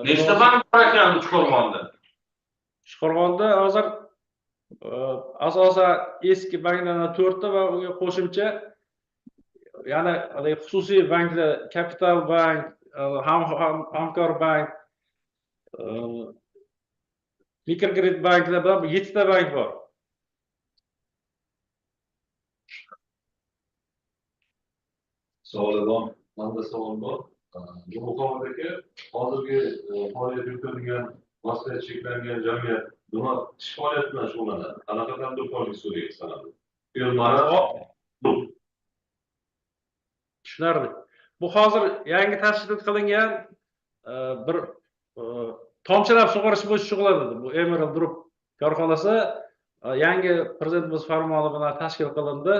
nechta bank bor ekan Qo'rg'onda? Qo'rg'onda hozir asosan eski banklardan 4 ta va unga qo'shimcha yana xususiy banklar, Kapital bank, Hamkor bank, mikrokredit banklar bilan 7 ta bank bor. Savolim, manda savol bor. Bu muqomdagi hozirgi faoliyat yuritadigan vosita cheklangan jamiyat nima ish faoliyati bilan shug'ullanadi? Qanaqa tadbirkorlik suriga sanaladi? Tushunarli. Bu hozir yangi tashkil qilingan bir tomchilab sug'orish bo'yicha shug'ullanadi. Bu Emerald Group korxonasi yangi prezidentimiz farmoni bilan tashkil qilindi.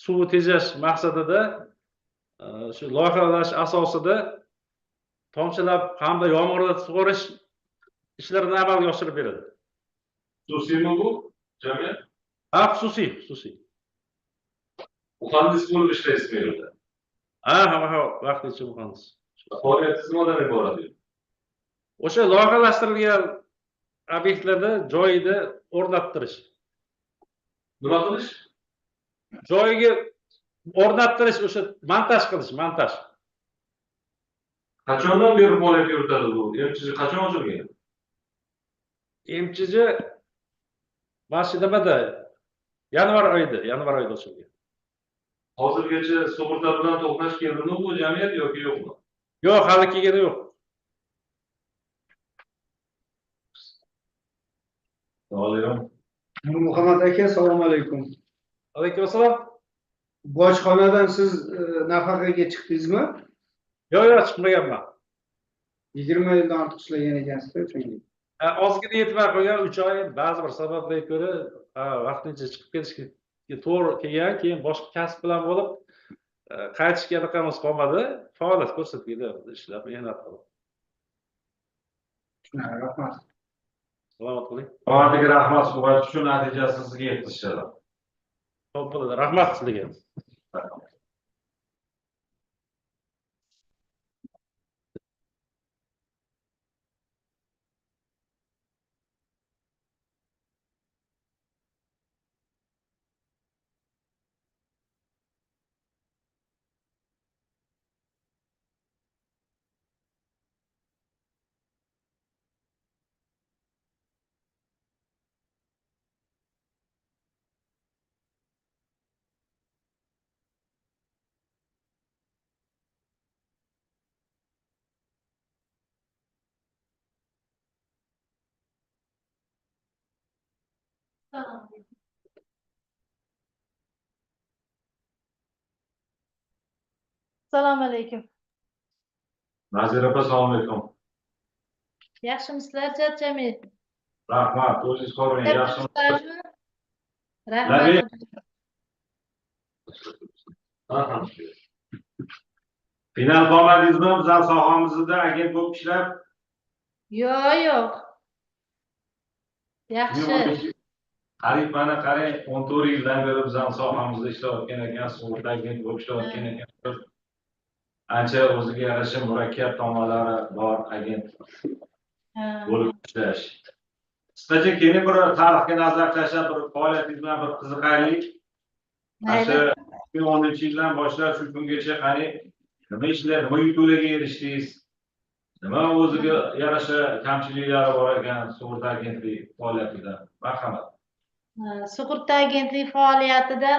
Suv tejash maqsadida shu loyihalash asosida tomchilab hamda yomg'irda sug'orish ishlarini amalga oshirib beradi. Xususiymi bu jamiyat? Ha, xususiy. Muhandis bo'lib ishlaysiz bu yerda. Ha, vaqtincha muhandis. Faoliyatingiz nimadan iborat edi? O'sha loyihalashtirilgan obyektlarda joyida o'rnattirish. Nima qilish? Joyiga o'rnattirish, o'sha montaj qilish, montaj. Qachondan beri faoliyat yuritadi bu? MChJ qachon ochilgan? MChJ mana shu nimada yanvar oyida ochilgan. Hozirgacha sug'urta bilan to'qnash keldimi bu jamiyat yoki yo'qmi? Yo'q, hali kelgani yo'q. Sog'lik. Muhammad aka, assalomu alaykum. Alaykum assalom. Bojxonadan siz nafaqaga chiqdingizmi? Yo'q, chiqmaganman. 20 yildan ortiq ishlagan ekansiz-ku chunki. Ozgina yetmay qo'ygan 3 oy ba'zi bir sabablarga ko'ra vaqtincha chiqib ketishga to'g'ri kelgan, keyin boshqa kasb bilan bo'lib qaytishga anaqamiz qolmadi. Faoliyat ko'rsatganda ishlab mehnat qilib. Rahmat. Salomat bo'ling. Omadiga rahmat, suhbat uchun natijasi sizga yetkazishadi. Xo'p bo'ladi. Rahmat sizlarga. Assalomu alaykum. Nazira opa, assalomu alaykum. Yaxshimisizlar, Jamil? Rahmat, o'zingiz ko'ring, yaxshimisiz? Rahmat. Final qolmadingizmi? Bizlar sohamizda agent bo'lib ishlab? Yo'q. Yaxshi. Qariyb mana qarang, 14 yildan beri bizlar sohamizda ishlayotgan ekan, sug'urta agent bo'lib ishlayotgan ekan. Ancha o'ziga yarasha murakkab tomonlari bor agent bo'lib ishlash. Qisqacha keyin bir tarixga nazar tashlab, bir faoliyatingiz bilan bir qiziqaylik. O'sha 2010-yildan boshlab shu kungacha qani nima ishlar, nima yutuqlarga erishdingiz? Nima o'ziga yarasha kamchiliklari bor ekan sug'urta agentlik faoliyatida? Marhamat. Sug'urta agentlik faoliyatida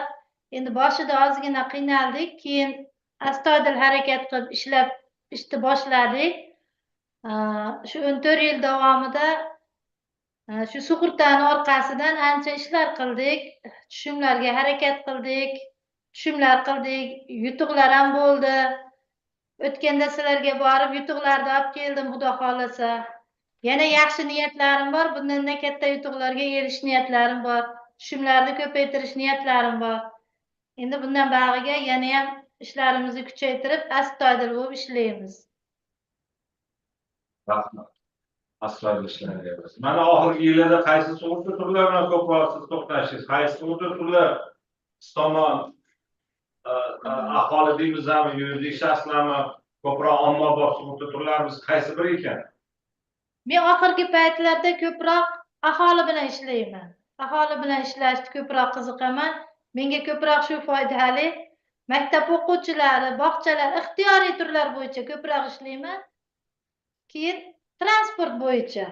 endi boshida ozgina qiynaldik, keyin astoydil harakat qilib ishni boshladik. Shu 14 yil davomida shu sug'urtani orqasidan ancha ishlar qildik, tushumlarga harakat qildik, yutuqlar ham bo'ldi. O'tganda sizlarga borib yutuqlarni olib keldim, xudo xolasa. Yana yaxshi niyatlarim bor, bundan katta yutuqlarga erishish niyatlarim bor, tushumlarni ko'paytirish niyatlarim bor. Endi bundan bag'iga yana ham ishlarimizni kuchaytirib, astoydil bo'lib ishlaymiz. Rahmat. Astoydil ishlaymiz. Mana oxirgi yillarda qaysi sug'urta turlari bilan ko'proq siz to'qnashdingiz? Qaysi sug'urta turlari tomon aholi deymizmi, yuridik shaxslarmi, ko'proq ommabop sug'urta turlarimiz qaysi biri ekan? Men oxirgi paytlarda ko'proq aholi bilan ishlayman. Aholi bilan ishlashni ko'proq qiziqaman. Menga ko'proq shu foydali. Maktab o'quvchilari, bog'chalar, ixtiyoriy turlar bo'yicha ko'proq ishlayman. Keyin transport bo'yicha.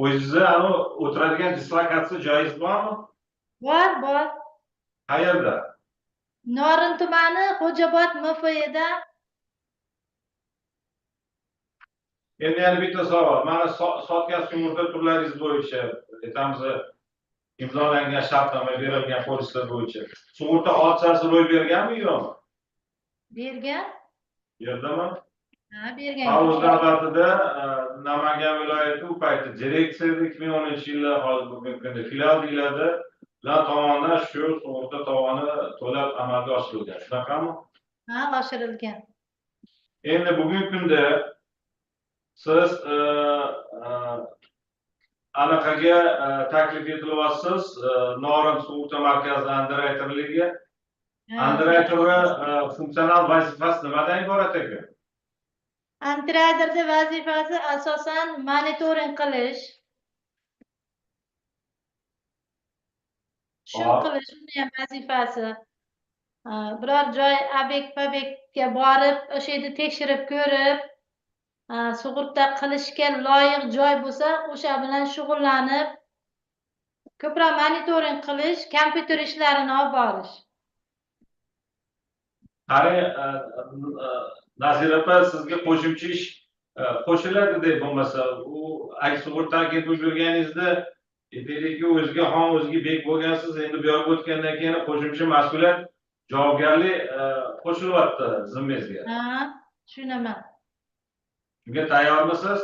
O'zingizda o'tiradigan dislokatsiya joyingiz bormi? Bor. Qayerda? Norin tumani, Xo'jobod MFYda. Endi yana bitta savol. Mana sotgan sug'urta turlaringiz bo'yicha, aytamiz, imzolangan shartnoma berilgan polislar bo'yicha sug'urta hodisasi ro'y berganmi yo'qmi? Bergan. Yerdami? Ha, bergan. Xalq davlatida Namangan viloyati u paytda direksiyada 2010-yilda hozir bugungi kunda filial deyiladi. Ular tomonidan shu sug'urta tovoni to'lab amalga oshirilgan. Shunaqami? Ha, oshirilgan. Endi bugungi kunda siz anaqaga taklif etilyapsiz. Norin sug'urta markazi underwriterligiga. Underwriterni funksional vazifasi nimadan iborat ekan? Underwriterda vazifasi asosan monitoring qilish. Shu Hop. qilish uni ham vazifasi. Biror joy obyektga borib, o'sha yerda tekshirib ko'rib, sug'urta qilishga loyiq joy bo'lsa, o'sha bilan shug'ullanib, ko'proq monitoring qilish, kompyuter ishlarini olib borish. Qani, Nazira opa, sizga qo'shimcha ish qo'shiladi deb bo'lmasa, u sug'urta agent bo'lib yurganingizda aytaylikki, o'ziga xon, o'ziga bek bo'lgansiz, endi bu yoqqa o'tgandan keyin qo'shimcha mas'uliyat, javobgarlik qo'shilyapti zimmangizga. Tushunaman. Shunga tayyormisiz?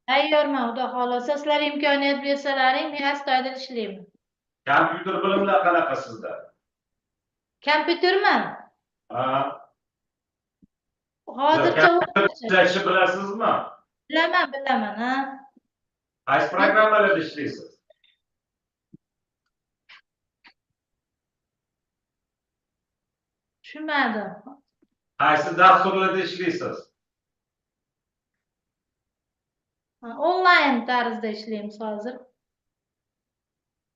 Tayyorman, xudo xohlasa, sizlar imkoniyat bersalaring, men astoydil ishlayman. Kompyuter bilimlar qanaqa sizda? Kompyutermi? Hozircha Ishlashni bilasizmi? bilaman, ha. Qaysi programmalarda ishlaysiz? Tushunmadim. Qaysi dasturlarda ishlaysiz? Onlayn tarzda ishlaymiz hozir.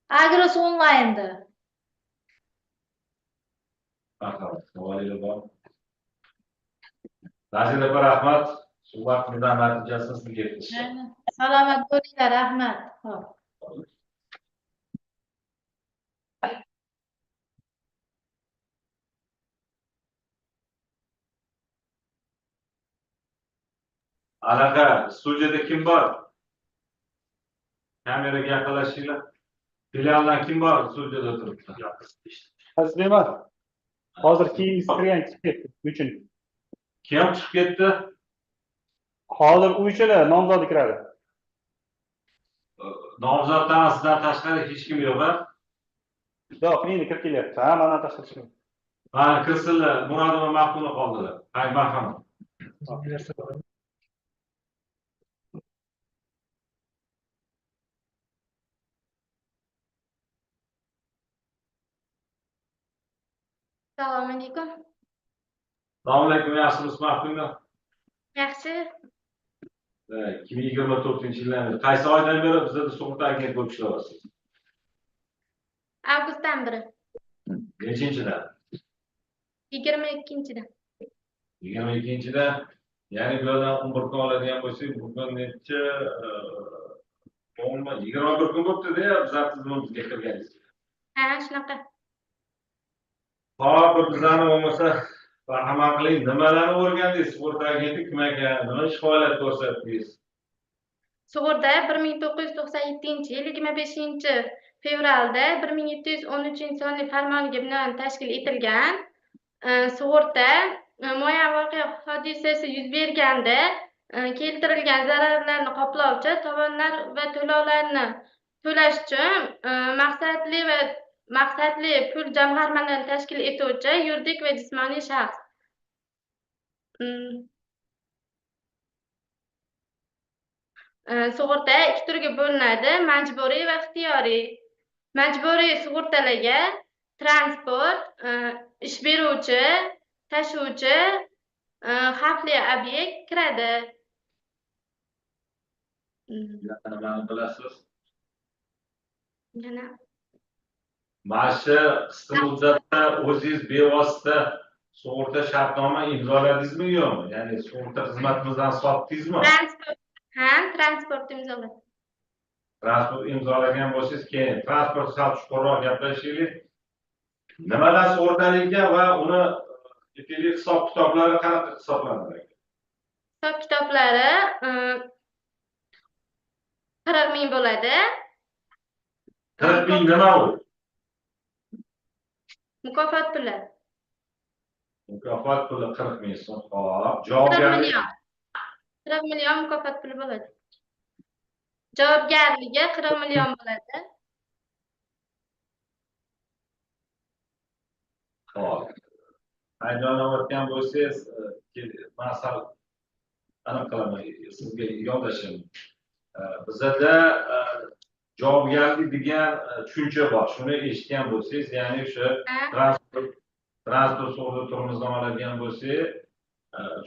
Agros onlaynda. Savolingiz bor? Nazira opa, rahmat. Suhbatimizdan natijasini sizga yetkazishim. Salomat bo'linglar, rahmat. Xo'p. Anaqa studiyada kim bor? Kameraga yaqinlashinglar. Filialdan kim bor studiyada o'tiribdi? Hazbemat. Hozir keyingi kirgan chiqib ketdi. Uchun. Kim chiqib ketdi? Hozir uchala nomzodi kiradi. Nomzoddan sizdan tashqari hech kim yo'q-a? Yo'q, endi kirib kelyapti. Ha, mana tashqari. Mana kirsinlar, Murodova maqbul qoldilar. Hay, marhamat. Assalomu alaykum. Assalomu alaykum, yaxshimisiz, maqbulmi? Yaxshi. 2024-yildan qaysi oydan beri bizda sug'urta agent bo'lib ishlayapsiz? Avgustdan beri. Nechinchidan? 22-dan. 22-dan. Ya'ni bu yerdan 11 kun oladigan bo'lsak, bugun necha 21 kun bo'libdi-da, bizlar tizimimizga kirganingiz. Ha, shunaqa. Hop, bizlarni bo'lmasa marhamat qiling, nimalarni o'rgandingiz? Sug'urta agenti kim ekan? Nima ish faoliyat ko'rsatdingiz? Sug'urta 1997-yil 25-fevralda 1713-sonli farmoniga binoan tashkil etilgan. Sug'urta muayyan voqea hodisasi yuz berganda keltirilgan zararlarni qoplovchi tovarlar va to'lovlarni to'lash uchun maqsadli pul jamg'armalarini tashkil etuvchi yuridik va jismoniy shaxs. Sug'urta ikki turga bo'linadi: majburiy va ixtiyoriy. Majburiy sug'urtalarga transport, ish beruvchi, tashuvchi, xavfli obyekt kiradi. Nimani bilasiz? Yana Mana shu qisqa muddatda o'zingiz bevosita sug'urta shartnoma imzoladingizmi yo'qmi? Ya'ni sug'urta xizmatimizdan sotdingizmi? transport imzoladim. Transport imzolagan bo'lsangiz, keyin transport sal chuqurroq gaplashaylik. Nimadan sug'urtalangan va uni hisob kitoblari qanaqa hisoblanadi? Hisob kitoblari 40 ming bo'ladi. 40 ming nima u? Mukofot puli. Mukofot puli 40 ming so'm. Hop, 40 million mukofot puli bo'ladi. Javobgarligi 40 million bo'ladi. Hop. Aylanayotgan bo'lsangiz, masal aniq qilaman, sizga yondashim. Bizda javobgarlik degan tushuncha bor. Shuni eshitgan bo'lsangiz, ya'ni o'sha transport sug'urta turimizdan oladigan bo'lsangiz,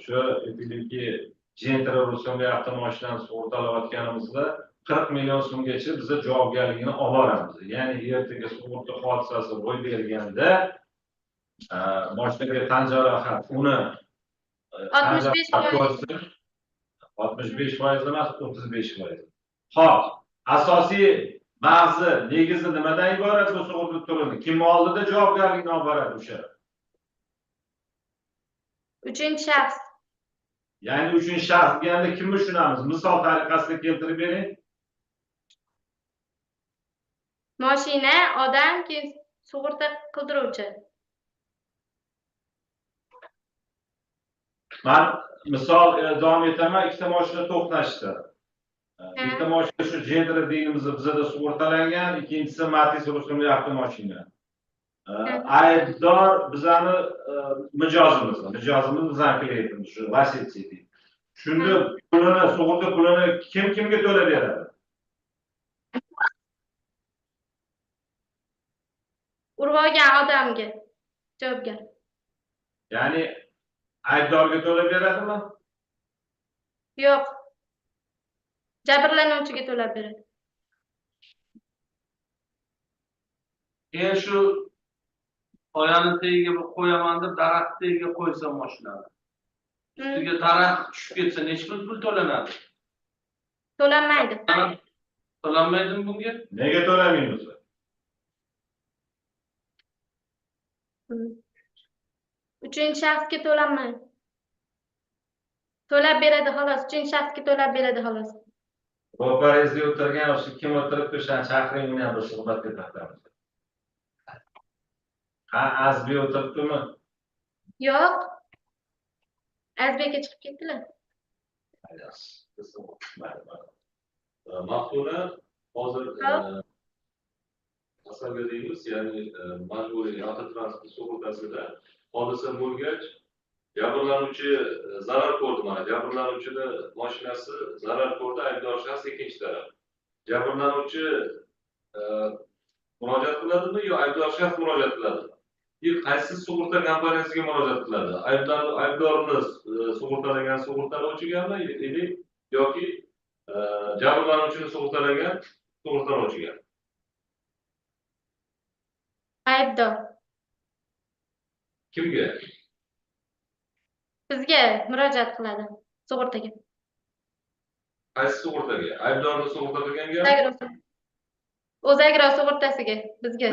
shu aytaylikki, Gentra rusumli avtomashinani sug'urtalayotganimizda 40 million so'mgacha biza javobgarligini olib boramiz. Ya'ni ertaga sug'urta hodisasi ro'y berganda mashinaga tan jarohat, uni 65%. 65% emas, 35%. Xo'p, asosiy mag'zi, negizi nimadan iborat bu sug'urta turini? Kim oldida javobgarlikni olib boradi o'sha? Uchinchi shaxs. Ya'ni uchinchi shaxs deganda kimni tushunamiz? Misol tariqasida keltirib bering. Mashina, odam, keyin sug'urta qildiruvchi. Men misol davom etaman, ikkita mashina to'qnashdi. Bitta mashina shu Gentra deymiz, bizada sug'urtalangan, ikkinchisi Matiz rusumli avtomashina. Aybdor bizani mijozimiz bizani klientimiz, shu Lasetti deydi. Shunda pulini, sug'urta pulini kimga to'lab beradi? Urib olgan odamga javobgar. Ya'ni aybdorga to'lab beradimi? Yo'q. Jabrlanuvchiga to'lab beradi. Keyin shu qoyani tagiga bir qo'yaman deb daraxt tagiga qo'ysam mashinani. Ustiga daraxt tushib ketsa necha pul to'lanadi? To'lanmaydi. To'lanmaydimi bunga? Nega to'lamaymiz? Uchinchi shaxsga to'lanmaydi. To'lab beradi xolos. Uchinchi shaxsga to'lab beradi xolos. Ro'paringizda o'tirgan o'sha kim o'tiribdi, o'shani chaqiring, uni ham bir suhbatga tortamiz. Ha, Azbiy o'tiribdimi? Yo'q. Azbekka chiqib ketdilar. Maftuna hozir masalga deymiz, ya'ni majburiy avtotransport sug'urtasida hodisa bo'lgach, jabrlanuvchi zarar ko'rdi. Mana jabrlanuvchini mashinasi zarar ko'rdi, aybdor shaxs ikkinchi taraf. Jabrlanuvchi murojaat qiladimi yo aybdor shaxs murojaat qiladimi? Qaysi sug'urta kompaniyasiga murojaat qiladi? Aybdorni sug'urtalagan sug'urtalovchigami yoki jabrlanuvchini sug'urtalagan sug'urtalovchiga? Aybdor. Kimga? Bizga murojaat qiladi sug'urtaga. Qaysi sug'urtaga? Aybdorni sug'urtalaganga? O'zagro sug'urtasiga, bizga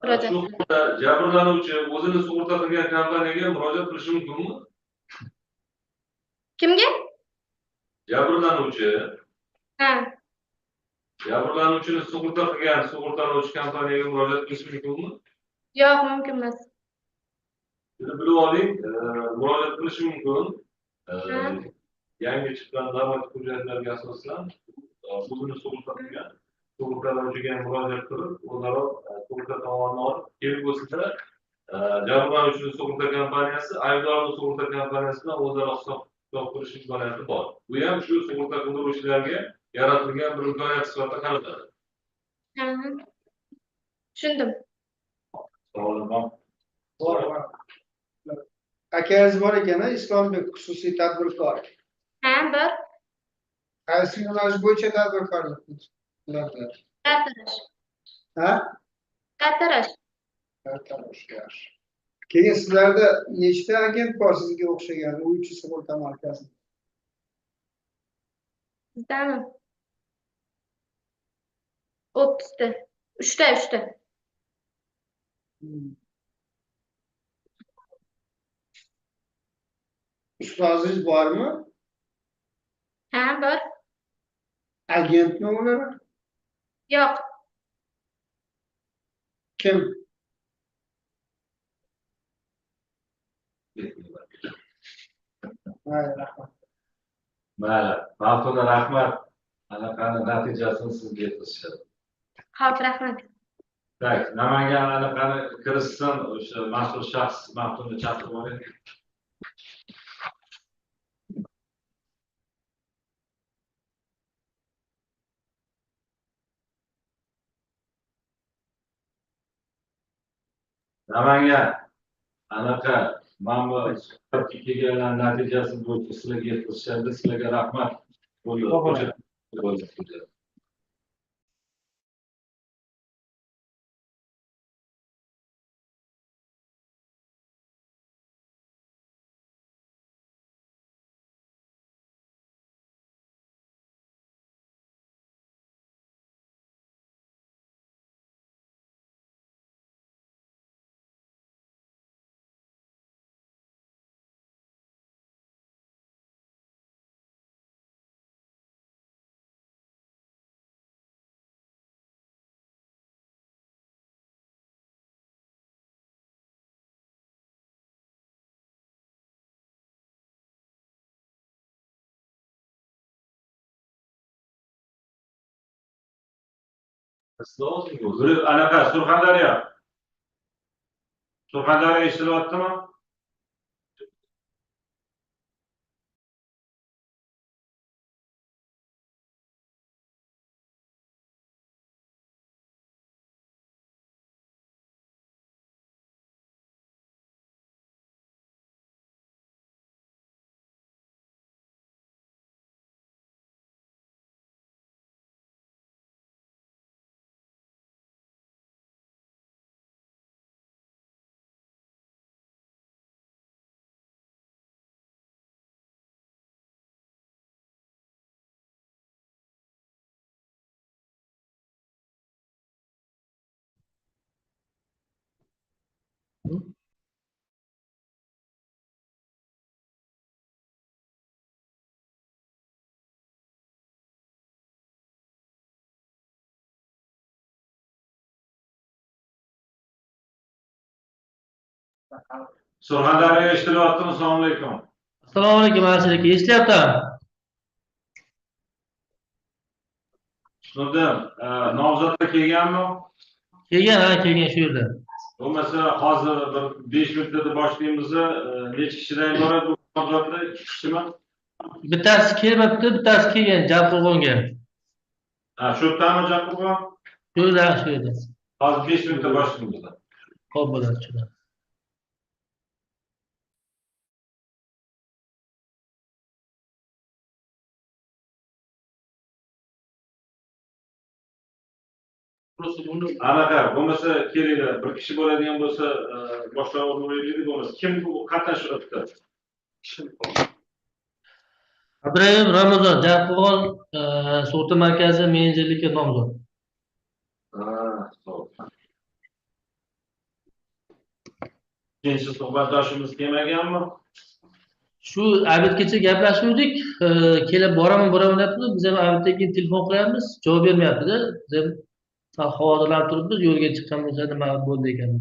murojaat qiladi. Jabrlanuvchi o'zini sug'urta qilgan kompaniyaga murojaat qilishi mumkinmi? Kimga? Jabrlanuvchi. Ha. Jabrlanuvchini sug'urta qilgan sug'urtalovchi kompaniyaga murojaat qilishi mumkinmi? Yo'q, mumkin emas. Shuni bilib oling, murojaat qilishi mumkin. Yangi chiqqan davlat hujjatlariga asosan o'zini sug'urta qilgan sug'urtalovchiga murojaat qilib, o'zaro sug'urta tomonini olib, kerak bo'lsa, jabrlanuvchini sug'urta kompaniyasi, aybdorni sug'urta kompaniyasi bilan o'zaro hisob qilish imkoniyati bor. Bu ham shu sug'urta qildiruvchilarga yaratilgan bir imkoniyat sifatida qaraladi. Tushundim. Bor. Akangiz bor ekan, Islombek xususiy tadbirkor. Ha, bor. Qaysi yo'nalish bo'yicha tadbirkorlik qiladi? Sartarosh. Ha? Sartarosh. Sartarosh. Keyin sizlarda nechta agent bor sizga o'xshagan uychi sug'urta markazi? Bizdami? 30 ta. 3 ta. Ustozingiz bormi? Ha, bor. Agentmi ular? Yo'q. Kim? Rahmat. Mayli, Maftuna rahmat. Anaqani natijasini sizga yetkazishadi. Xo'p, rahmat. Tak, Namangan anaqani kirishsin, o'sha mas'ul shaxs Maftuna chaqirib oling. Namangan anaqa mana bu suhbatga kelganlar natijasi bo'yicha sizlarga yetkazishadi. Sizlarga rahmat. Bo'ldi. Anaqa Surxondaryo. Surxondaryo eshitilyaptimi? Surxondaryo eshitilyaptimi? Assalomu alaykum. Assalomu alaykum, Alisher aka, eshityapman. Tushundim. Nomzodlar kelganmi? Kelgan shu yerda. Bo'lmasa hozir bir 5 minutda boshlaymiz. Necha kishidan iborat bu nomzodlar? 2 kishimi? Bittasi kelmabdi, bittasi kelgan Jabqo'rg'onga. Shu yerdami Jabqo'rg'on? Shu yerda. Hozir 5 minutda boshlaymiz. Xo'p, bo'ladi, tushundim. Anaqa bo'lmasa kelinglar, bir kishi bo'ladigan bo'lsa boshqa o'rinlaylik, bo'lmasa kim qatnashyapti? Abdurahim Ramazon, Jabqo'rg'on sug'urta markazi menejerlikka nomzod. Ikkinchi suhbatdoshimiz kelmaganmi? Shu Abidgacha gaplashuvdik, kelib boraman deyapti. Biz ham Abidga keyin telefon qilyapmiz, javob bermayapti-da. Biz ham havodirlanib turibmiz, yo'lga chiqqan bo'lsa nima bo'ldi ekan.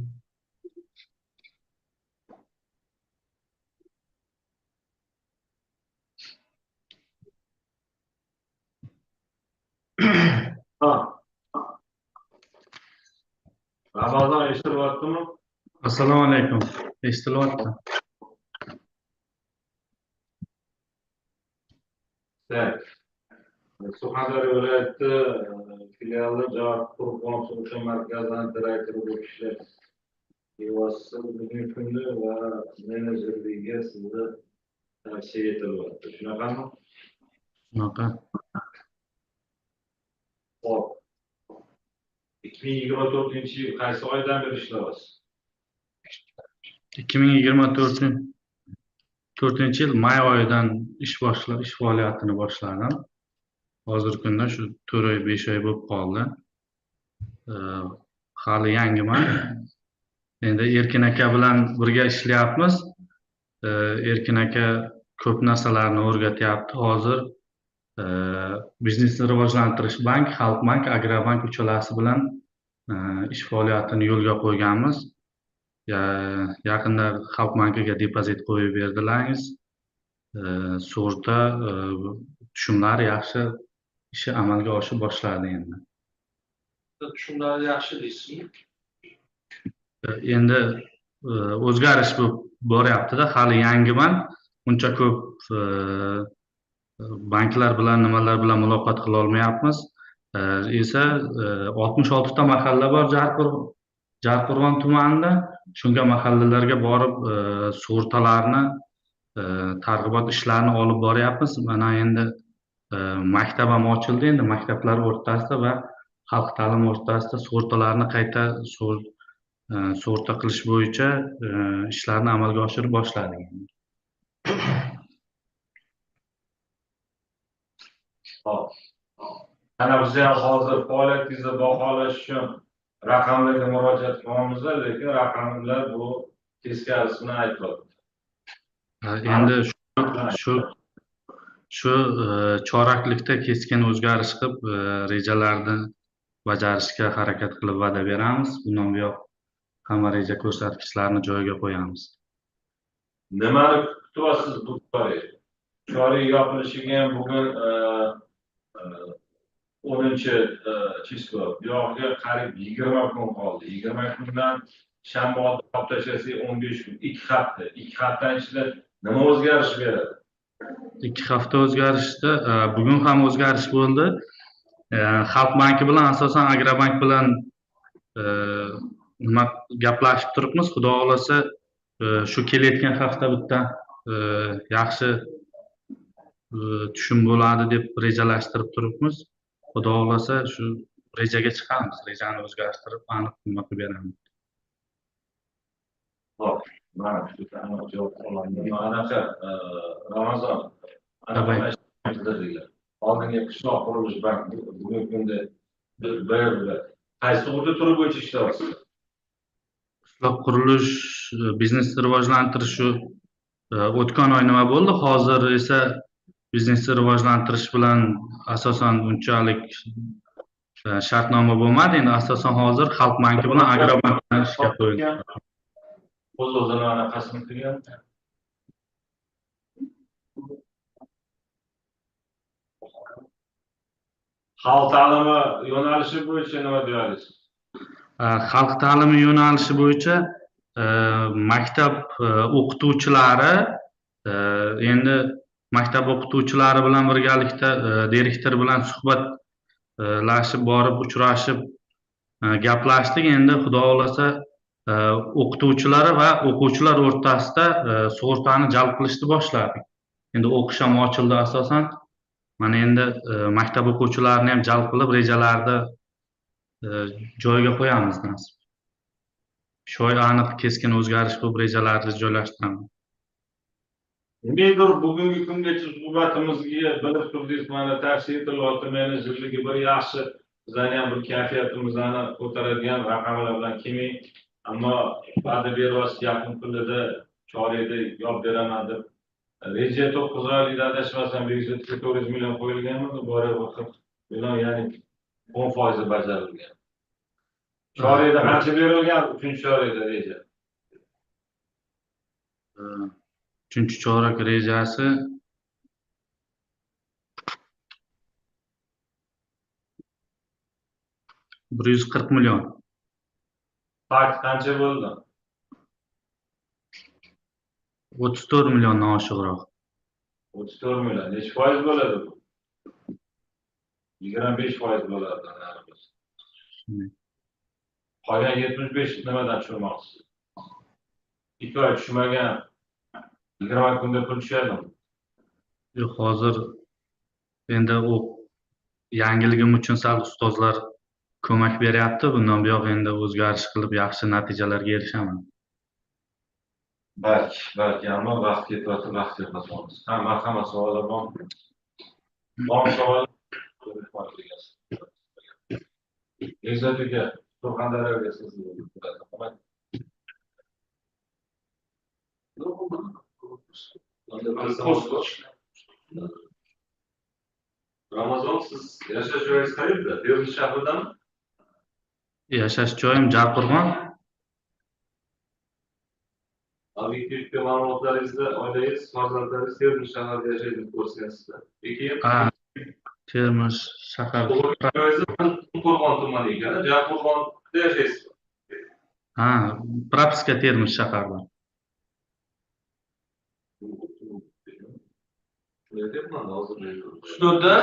Ramazon eshitilyaptimi? Assalomu alaykum. Eshitilyapti. Surxondaryo viloyati filiali Jabqo'rg'on sug'urta markazining direktori bo'lishi bevosita bugungi kunda va menejerligiga sizni tavsiya etilyapti. Shunaqami? Shunaqa. Xo'p. 2024-yil qaysi oydan beri ishlayapsiz? 2024-yil may oyidan ish faoliyatini boshladim. Hozirgi kunda shu 4 oy 5 oy bo'lib qoldi. Hali yangiman. Endi Erkin aka bilan birga ishlayapmiz. Erkin aka ko'p narsalarni o'rgatyapti. Hozir Biznesni rivojlantirish bank, Xalqbank, Agrobank uchalasi bilan ish faoliyatini yo'lga qo'yganmiz. Yaqinda Xalqbankiga depozit qo'yib berdilaringiz. Sug'urta tushumlar yaxshi ishi amalga oshib boshladi endi. Tushumlar yaxshi deysizmi? Endi o'zgarish boryapti-da, hali yangiman. Uncha ko'p banklar bilan nimalar bilan muloqot qila olmayapmiz. Esa 66 ta mahalla bor Jarqo'rg'on tumanida shunga mahallalarga borib sug'urtalarni targ'ibot ishlarini olib boryapmiz. Mana endi maktab ham ochildi, endi maktablar o'rtasida va xalq ta'limi o'rtasida sug'urtalarni qayta sug'urta qilish bo'yicha ishlarni amalga oshirib boshladik. Hop. Ana biz ham hozir faoliyatingizni baholash uchun raqamlarga murojaat qilamiz, lekin raqamlar bu teskarisini aytyapti. Endi shu choraklikda keskin o'zgarish qilib rejalarni bajarishga harakat qilib va'da beramiz. Bundan buyoq hamma reja ko'rsatkichlarini joyiga qo'yamiz. Nimani kutyapsiz bu joriy? Joriy yopilishiga ham bugun 10-chishko. Buyoqqa qariyb 20 kun qoldi. 20 kundan shanba olib tashlasak 15 kun, 2 hafta. 2 haftaning ichida nima o'zgarish beradi? 2 hafta o'zgarishda bugun ham o'zgarish bo'ldi. Xalq banki bilan asosan Agrobank bilan nima gaplashib turibmiz. Xudo xolasa shu kelayotgan hafta bitta yaxshi tushum bo'ladi deb rejalashtirib turibmiz. Xudo xolasa shu rejaga chiqamiz. Rejani o'zgartirib aniq qilib beramiz. Hop, mana shu javob olamiz. Anaqa Ramazon oldingi qishloq qurilish banki bugungi kunda qaysi hudud turi bo'yicha ishlayapsiz? Qishloq qurilish biznesni rivojlantirish shu o'tgan oy nima bo'ldi? Hozir esa biznesni rivojlantirish bilan asosan unchalik shartnoma bo'lmadi. Endi asosan hozir Xalq banki bilan Agrobank bilan ishga qo'yildi. O'z-o'zini anaqasini qilgan. Xalq ta'limi yo'nalishi bo'yicha nima deyasiz? Xalq ta'limi yo'nalishi bo'yicha maktab o'qituvchilari endi maktab o'qituvchilari bilan birgalikda direktor bilan suhbatlashib borib uchrashib gaplashdik. Endi xudo xolasa o'qituvchilar va o'quvchilar o'rtasida sug'urtani jalb qilishni boshladik. Endi o'qish ham ochildi asosan. Mana endi maktab o'quvchilarini ham jalb qilib rejalarni joyiga qo'yamiz nasib. Shu oy aniq keskin o'zgarish bo'lib rejalarni joylashtiramiz. Nimadir bugungi kungacha suhbatimizga bilib turdingiz, mana tavsiya etilyapti menejerligi bir yaxshi bizlarni ham bir kayfiyatimizni ko'taradigan raqamlar bilan kelmang. Ammo va'da beryapsiz yaqin kunlarda choriyda yo'l beraman deb. Reja 9 oylikda adashmasam 400 million qo'yilganmi? Bora 40 million, ya'ni 10% bajarilgan. Choriyda qancha berilgan? 3-chorakda reja. 3-chorak rejasi $140 million. Fakt qancha bo'ldi? 34 milliondan oshiqroq. 34 million. Necha foiz bo'ladi bu? 25% bo'ladi. Qolgan 75 nimadan tushirmoqchisiz? 2 oy tushmagan 20 kunda pul tushadimi? Yo'q, hozir endi u yangiligim uchun sal ustozlar ko'mak beryapti. Bundan buyoq endi o'zgarish qilib yaxshi natijalarga erishaman. Balki, ammo vaqt ketyapti, vaqt yo'qotamiz. Ha, marhamat, savollar bormi? Bor savol. Bekzod aka, Surxondaryoga sizni Ramazon, siz yashash joyingiz qayerda? Termiz shahridami? Yashash joyim Jarqo'rg'on. Obyektiv ma'lumotlaringizda oilangiz, farzandlaringiz Termiz shahrida yashaydi deb ko'rsatyapsizlar. Lekin Termiz shahar. Qo'rg'on tumani ekan, Jarqo'rg'onda yashaysiz. Ha, propiska Termiz shaharda. Ustozda.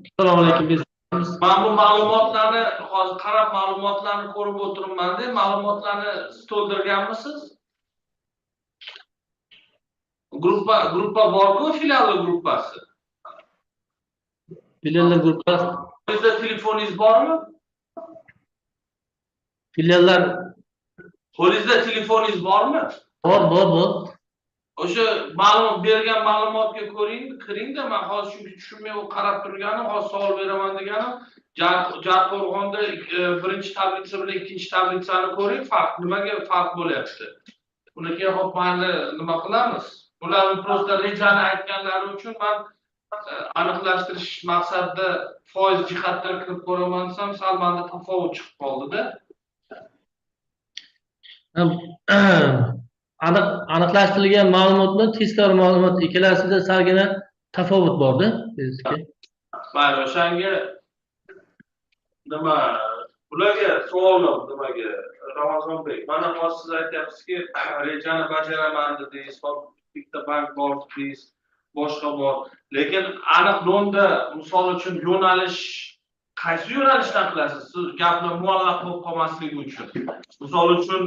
Assalomu alaykum. Men bu ma'lumotlarni hozir qarab ma'lumotlarni ko'rib o'tiribman-da, ma'lumotlarni to'ldirganmisiz? Gruppa borku, filialli gruppasi. Filiallar gruppa, Sizda telefoningiz bormi? filiallar Qo'lingizda telefoningiz bormi? bor. O'sha ma'lumot bergan ma'lumotga kiringda, men hozir chunki tushunmay qarab turganim, hozir savol beraman deganim, Jarqo'rg'onda birinchi tablitsa bilan ikkinchi tablitsani ko'ring, nimaga farq bo'lyapti? Uni keyin hop mayli nima qilamiz? Bularni prosta rejani aytganlari uchun men aniqlashtirish maqsadida foiz jihatdan kirib ko'raman desam, sal menda tafovut chiqib qoldi-da. Aniqlashtirilgan ma'lumot bilan teskari ma'lumot ikkalasida salgina tafovut borda. Mayli, o'shanga nima ularga savolim nimaga Ramazonbek, mana hozir siz aytyapsizki, rejani bajaraman dedingiz, bitta bank bor dedingiz, boshqa bor. Lekin aniq lo'nda misol uchun yo'nalish qaysi yo'nalishdan qilasiz? Siz gapni muallaq bo'lib qolmasligi uchun. Misol uchun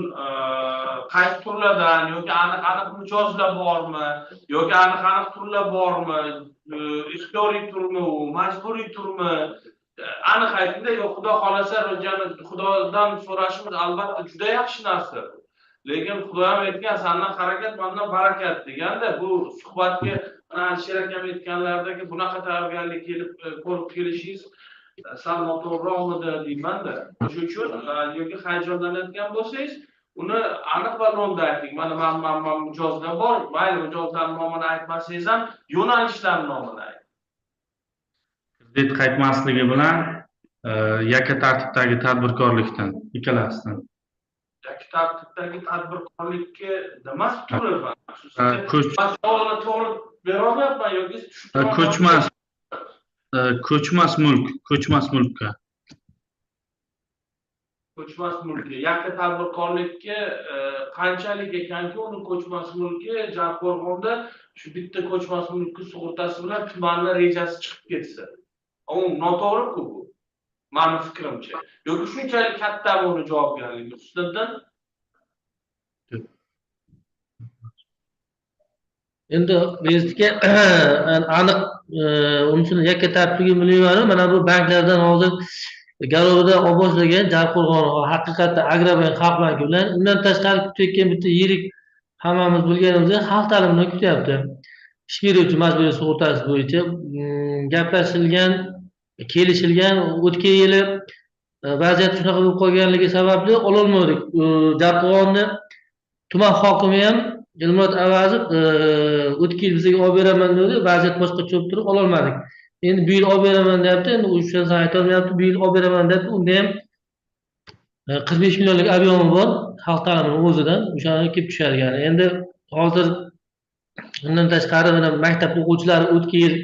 qaysi turlardan yoki aniq mijozlar bormi, yoki aniq turlar bormi, ixtiyoriy turmi, majburiy turmi? Aniq aytingda, yo'q xudo xolasa Xudodan so'rashimiz albatta juda yaxshi narsa. Lekin Xudo ham aytgan, sendan harakat, mendan barakat deganda, bu suhbatga Alisher akam aytganlaridagi bunaqa tayyorgarlik kelib ko'rib kelishingiz sal noto'g'riroqmidi deyman-da. Shuning uchun yoki hayajonlanayotgan bo'lsangiz, uni aniq va lo'nda ayting. Mana men mijozlar bor, mayli mijozlarning nomini aytmasangiz ham yo'nalishlarning nomini ayting. Kredit qaytmasligi bilan yakka tartibdagi tadbirkorlikdan ikkalasidan. Yakka tartibdagi tadbirkorlikka nima turi bor? To'g'ri beryapman yoki ko'chmas mulkka. Ko'chmas mulki. Yakka tadbirkorlikka qanchalik ekanki, uni ko'chmas mulki Jarqo'rg'onda shu bitta ko'chmas mulki sug'urtasi bilan tumanning rejasi chiqib ketsa. U noto'g'ri-ku bu. Mening fikrimcha. Yoki shunchalik katta uni javobgarligi ustidan. Endi bizga aniq unisini yakka tartibga bilmayman, mana bu banklardan hozir garovda olib boshlagan Jarqo'rg'on haqiqatda Agrobank Xalq banki bilan undan tashqari kutayotgan bitta yirik hammamiz bilganimizdek xalq ta'limidan kutyapti. Ish beruvchi majburiy sug'urtasi bo'yicha gaplashilgan, kelishilgan, o'tgan yili vaziyat shunaqa bo'lib qolganligi sababli ololmadik. Jarqo'rg'onni tuman hokimi ham Dilmurod Avazov o'tgan yil bizga olib beraman dedi, vaziyat boshqacha bo'lib turib ololmadik. Endi bu yil olib beraman deyapti, endi o'sha aytolmayapti, bu yil olib beraman deyapti. Unda ham 45 millionlik ob'yomi bor, xalq ta'limining o'zidan, o'shani kelib tushadi. Ya'ni endi hozir undan tashqari mana maktab o'quvchilari o'tgan yil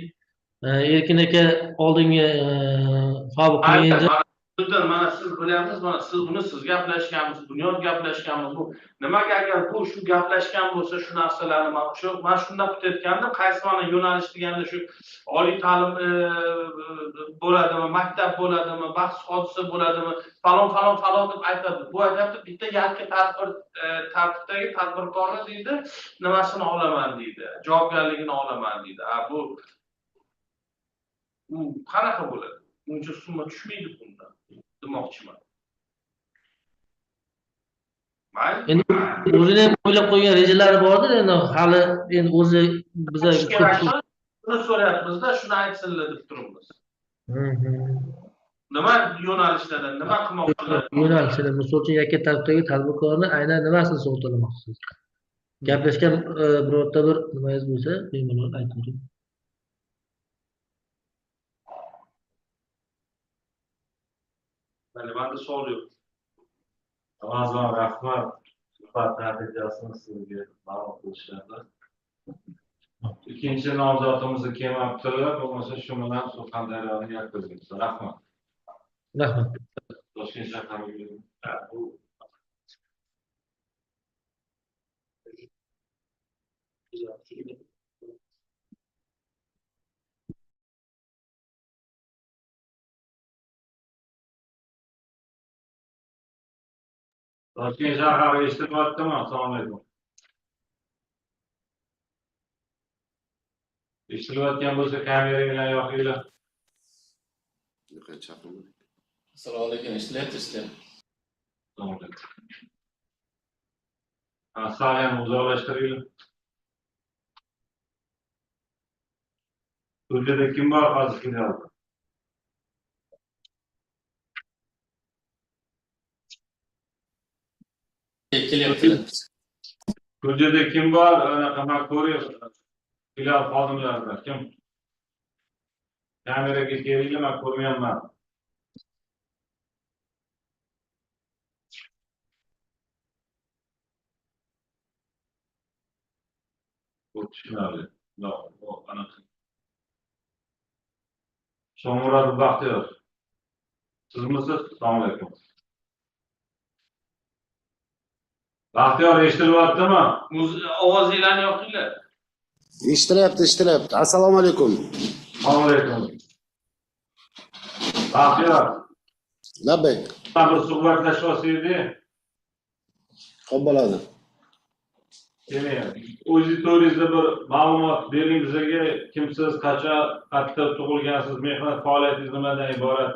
Erkin aka oldingi sobiq menejer mana siz bilyapsiz, mana siz gaplashganmiz, Bunyod gaplashganmiz. Bu nimaga agar bu shu gaplashgan bo'lsa, shu narsalarni men shunday kutayotgandim, qaysi mana yo'nalish deganda shu oliy ta'lim bo'ladimi, maktab bo'ladimi, bahs hodisa bo'ladimi, falon deb aytadi. Bu aytadi, bitta yakka tartibdagi tadbirkorni deydi, nimasini olaman deydi, javobgarligini olaman deydi. Bu qanaqa bo'ladi? Uncha summa tushmaydi bundan. Demoqchiman. Endi o'zini ham o'ylab qo'ygan rejalari bordir, endi hali endi o'zi biza shuni so'rayapmiz-da, shuni aytsinlar deb turibmiz. Nima yo'nalishlardan, nima qilmoqchilar? Yo'nalishlar, misol uchun yakka tartibdagi tadbirkorni aynan nimasini sug'urtalamoqchisiz? Gaplashgan birorta bir nimangiz bo'lsa, bemalol aytavering. Menda savol yo'q. Ramazon rahmat. Suhbat natijasini sizga ma'lum qilishadi. Ikkinchi nomzodimizni kelmabdilar, bo'lmasa shu bilan Surxondaryoni yakunlaymiz. Rahmat. Rahmat. Toshkent shahriga Toshkent shahri eshitilyaptimi? Assalomu alaykum. Eshitilayotgan bo'lsa kamera bilan yoqinglar. Assalomu alaykum, eshitilyapti. Assalomu alaykum. Sal uzoqlashtiringlar. Studiyada kim bor hozir filialda? Kelyapti. Studiyada kim bor? Anaqa men ko'ryapman. Filial xodimlaridan kim? Kameraga kelinglar, men ko'rmayapman. Bu tushunarli. Bu anaqa. Shomurodov Baxtiyor. Sizmisiz? Assalomu alaykum. Baxtiyor eshitilyaptimi? Ovozinglarni yoqinglar. Eshitilyapti. Assalomu alaykum. Assalomu alaykum. Baxtiyor. Labbay. Bir suhbatlashmoqchi. Xo'p bo'ladi. Auditoringizda bir ma'lumot bering bizga. Kimsiz, qachon, qayerda tug'ilgansiz, mehnat faoliyatingiz nimadan iborat?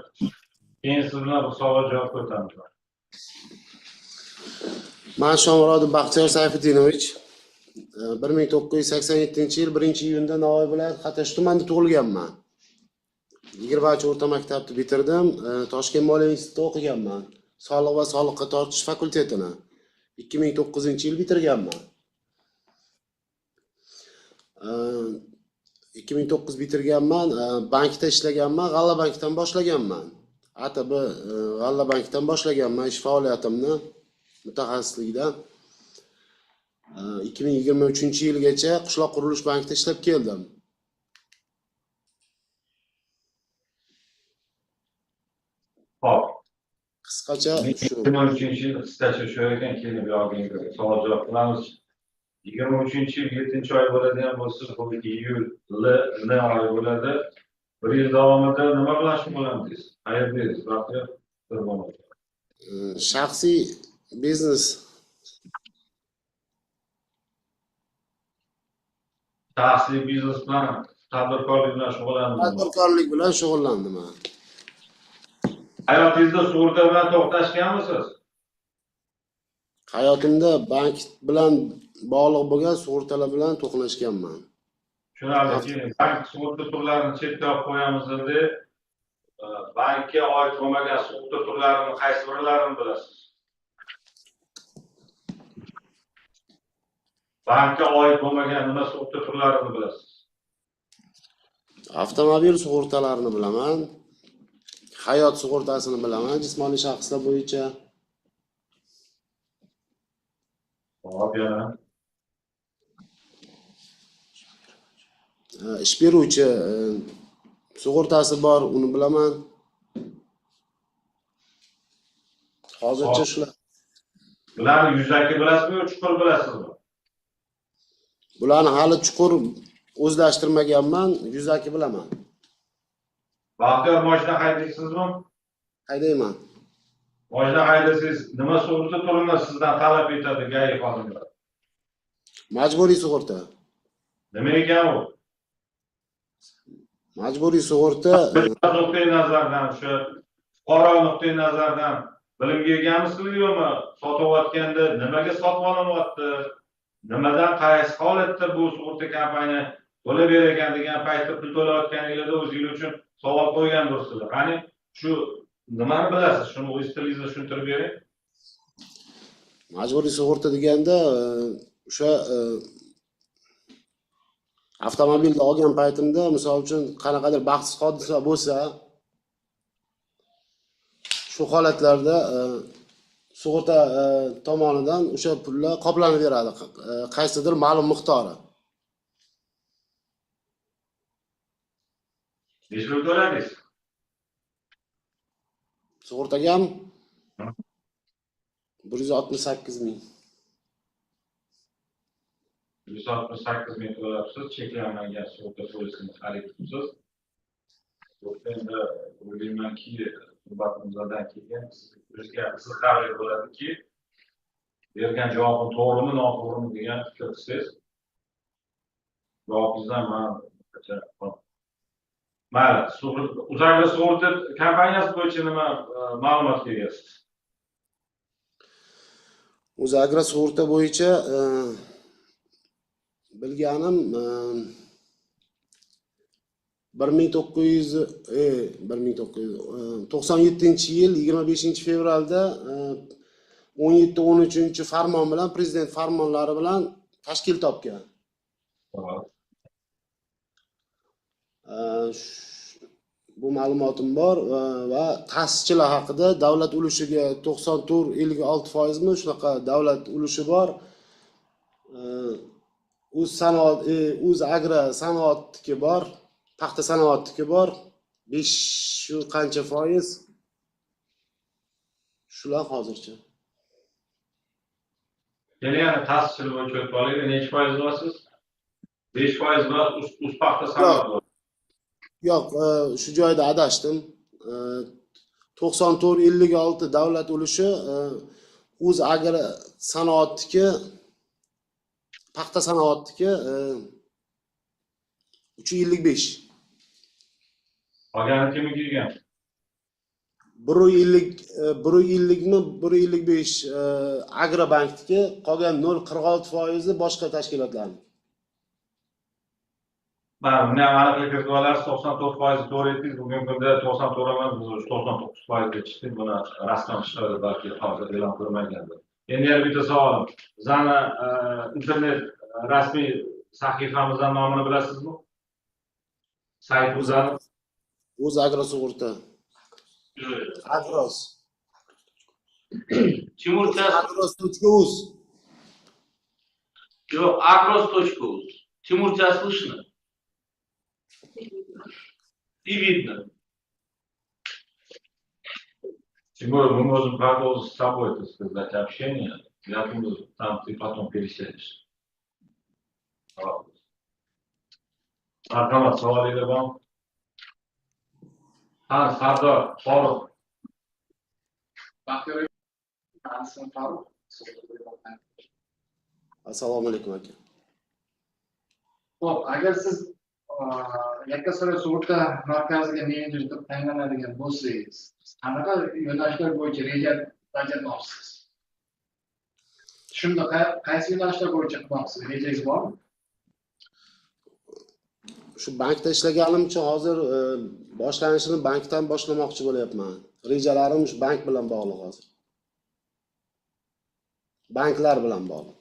Keyin siz bilan bir savol javob o'tamiz. Men Shomurodov Baxtiyor Sayfiddinovich 1987-yil 1-iyunda Navoiy viloyati Xatosh tumanida tug'ilganman. 20 o'rta maktabni bitirdim. Toshkent moliya institutida o'qiganman. Soliq va soliqqa tortish fakultetini 2009-yil bitirganman. 2009 bitirganman, bankda ishlaganman, G'alla bankdan boshlaganman. ATB G'alla bankdan boshlaganman ish faoliyatimni mutaxassislikdan. 2023-yilgacha Qishloq qurilish bankida ishlab keldim. Xo'p. Qisqacha shu. 23-yil qisqacha shu ekan, keyin bu yoqqa savol javob qilamiz. 23-yil 7-oy bo'ladigan bo'lsa, bu iyul oyi bo'ladi. 1 yil davomida nima bilan shug'ullandingiz? Qayerdasiz? Baxtiyor? Shaxsiy biznes. Shaxsiy biznes bilan, tadbirkorlik bilan shug'ullandingiz. Tadbirkorlik bilan shug'ullandim. Hayotingizda sug'urta bilan to'qnashganmisiz? Hayotimda bank bilan bog'liq bo'lgan sug'urtalar bilan to'qnashganman. Tushunarli. Bank sug'urta turlarini chetga olib qo'yamiz endi. Bankka oid bo'lmagan sug'urta turlarini qaysi birlarini bilasiz? Bankka oid bo'lmagan nima sug'urta turlarini bilasiz? Avtomobil sug'urtalarini bilaman. Hayot sug'urtasini bilaman, jismoniy shaxslar bo'yicha. Hop, yana. Ish beruvchi sug'urtasi bor, uni bilaman. Hozircha shular. Bularni yuzaki bilasizmi yo chuqur bilasizmi? Bularni hali chuqur o'zlashtirmaganman, yuzaki bilaman. Baxtiyor, mashina haydaysizmi? Haydayman. Mashina haydasangiz, nima sug'urta turini sizdan talab etadi GAI xodimlari? Majburiy sug'urta. Nima ekan u? Majburiy sug'urta nuqtai nazardan, o'sha fuqaro nuqtai nazardan bilimga egamisiz yo'qmi? Sotayotganda nimaga sotib olinyapti? Nimadan qaysi holatda bu sug'urta kompaniya to'lab berekan degan paytda pul to'layotganingizda o'zingiz uchun savol qo'ygandirsizlar. Qani shu nimani bilasiz? Shuni o'z tilingizda tushuntirib bering. majburiy sug'urta deganda o'sha avtomobilni olgan paytimda, misol uchun qanaqadir baxtsiz hodisa bo'lsa, shu holatlarda sug'urta tomonidan o'sha pullar qoplanib beradi, qaysidir ma'lum miqdori. Necha pul to'ladingiz? Sug'urtaga ham 168 ming. 168 ming to'labsiz, cheklanmagan sug'urta polisini xarid qilibsiz. Endi o'ylaymanki, suhbatimizdan keyin sizga qiziqarli bo'ladiki, bergan javobim to'g'rimi, noto'g'rimi degan fikr qilsangiz. Javobingizdan man mayli, Uzagro sug'urta kompaniyasi bo'yicha nima ma'lumot berasiz? Uzagro sug'urta bo'yicha bilganim 1997-yil 25-fevralda 17-13 farmon bilan, prezident farmonlari bilan tashkil topgan. Bu ma'lumotim bor va ta'sischilar haqida davlat ulushiga 94-56%mi shunaqa davlat ulushi bor. Uzagro sanoatniki bor, paxta sanoatniki bor. 5 qancha foiz? Shular hozircha. Yana ta'sischilik bo'yicha o'tib olaylik. Necha foiz olasiz? 5% va uz paxta sanoat. Yo'q, shu joyda adashdim. 94-56 davlat ulushi, Uzagro sanoatniki, paxta sanoatniki 355. Qolgani kimga kelgan? 150mi, 155 Agrobankniki, qolgan 0,46% boshqa tashkilotlarning. Mana buni ham aniqlik kiritib olasiz. 94% to'g'ri aytdingiz. Bugungi kunda 94 emas, biz 99% ga chiqdik. Buni rasman chiqadi, balki hozir e'lon qilmagandir. Endi yana bitta savolim. Bizani internet rasmiy sahifamizdan nomini bilasizmi? Sayt Uzagro. Uzagro sug'urta. Agros. Timurchas Agros.uz. Yo'q, agros.uz. Timurchas слышно? И видно. Тимур, мы можем продолжить с тобой, так сказать, общение. Я думаю, там ты потом пересядешь. Marhamat, savolingiz bormi? Ha, Sardor, Farruq. Assalomu alaykum aka. Xo'p, agar siz Yakkasaroy sug'urta markaziga menejer deb tayinlanadigan bo'lsangiz, qanaqa yo'nalishlar bo'yicha reja bajarmoqchisiz? Shunda qaysi yo'nalishlar bo'yicha qilmoqchisiz? Rejangiz bormi? Shu bankda ishlaganim uchun hozir boshlanishini bankdan boshlamoqchi bo'lyapman. Rejalarim shu bank bilan bog'liq hozir. Banklar bilan bog'liq.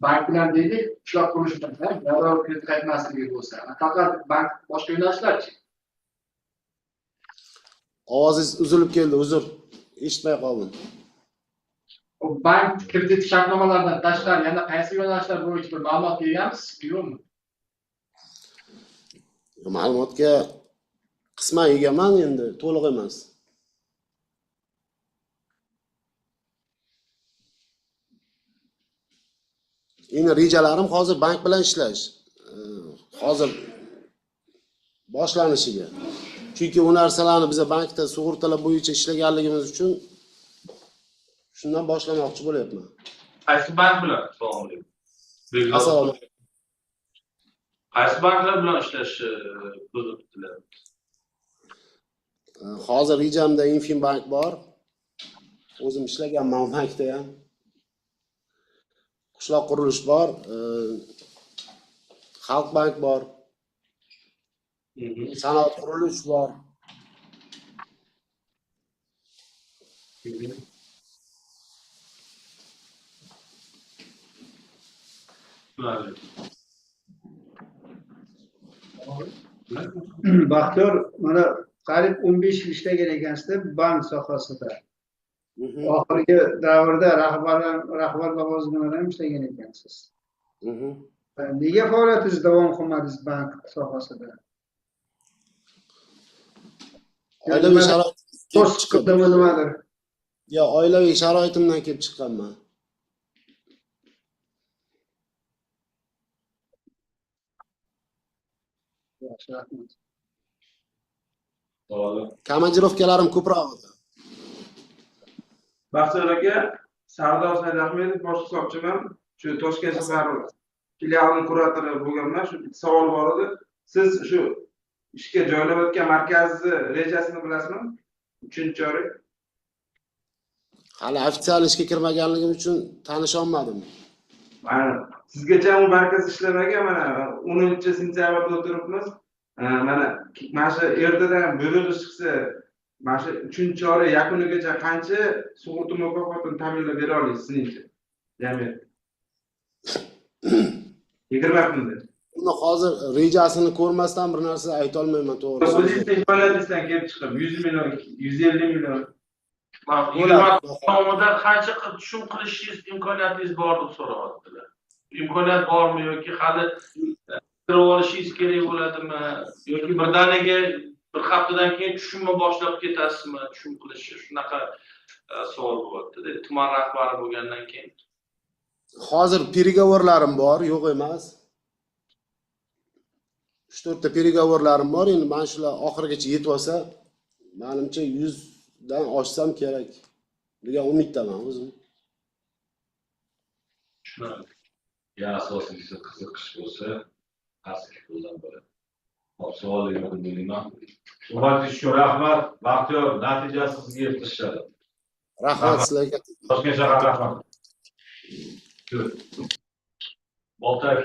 Bank bilan deylik, qishloq qurish bilan, darrov kredit qaytmasligi bo'lsa, faqat bank boshqa yo'nalishlarchi? Ovozingiz uzilib keldi, uzr. Eshitmay qoldim. Bank kredit shartnomalaridan tashqari yana qaysi yo'nalishlar bo'yicha bir ma'lumot berganmisiz, yo'qmi? Ma'lumotga qisman egaman, endi to'liq emas. Endi rejalarim hozir bank bilan ishlash. Hozir boshlanishiga. Chunki u narsalarni biz bankda sug'urtalar bo'yicha ishlaganligimiz uchun shundan boshlamoqchi bo'lyapman. Qaysi bank bilan? Assalomu alaykum. Qaysi banklar bilan ishlash ko'zda tutiladi? Hozir rejamda Infinbank bor. O'zim ishlaganman bankda ham. Qishloq qurilish bor, Xalq bank bor. Sanoat qurilish bor. Baxtiyor, mana qariyb 15 yil ishlagan ekansiz bank sohasida. Oxirgi davrda rahbar lavozimida ham ishlagan ekansiz. Nega faoliyatingizni davom qilmadingiz bank sohasida? Oilaviy sharoit chiqdimi nimadir? Yo, oilaviy sharoitimdan kelib chiqqanman. Yaxshi, rahmat. Komandirovkalarim ko'proq edi. Baxtiyor aka, Sardor Saidahmedov bosh hisobchiman. Shu Toshkent shahar filialining kuratori bo'lganman. Shu bitta savol bor edi. Siz shu ishga joylanayotgan markazni rejasini bilasizmi? 3-oy. Hali ofitsial ishga kirmaganligim uchun tanisha olmadim. Mana sizgacha u markaz ishlamagan, mana 10-sentyabrda o'tiribmiz. Mana shu ertadan bo'lirish chiqsa, mana shu 3-oy yakunigacha qancha sug'urta mukofotini ta'minlab bera olasiz sizningcha? Jamiyat 20 kunda. Uni hozir rejasini ko'rmasdan bir narsa ayta olmayman, to'g'risi. O'zingizning imkoniyatingizdan kelib chiqib 100 million, 150 million. 20 davomida qancha tushum qilishingiz imkoniyatingiz bor deb so'rayaptilar. Imkoniyat bormi yoki hali kirib olishingiz kerak bo'ladimi yoki birdaniga bir haftadan keyin tushumni boshlab ketasizmi? Tushum qilish shunaqa savol bo'lyapti. Tuman rahbari bo'lgandan keyin. Hozir переговорlarim bor, yo'q emas. 3-4 ta переговорlarim bor. Endi mana shular oxirigacha yetib olsa, menimcha 100 dan oshsam kerak degan umiddaman o'zim. Tushunarli. Ya asosiysi qiziqish bo'lsa, pastki qo'ldan bo'ladi. Hop, savol yo'q deyman. Suhbatingiz uchun rahmat. Baxtiyor, natijasi sizga yetishadi. Rahmat sizlarga. Toshkent shahar rahmat. Bolta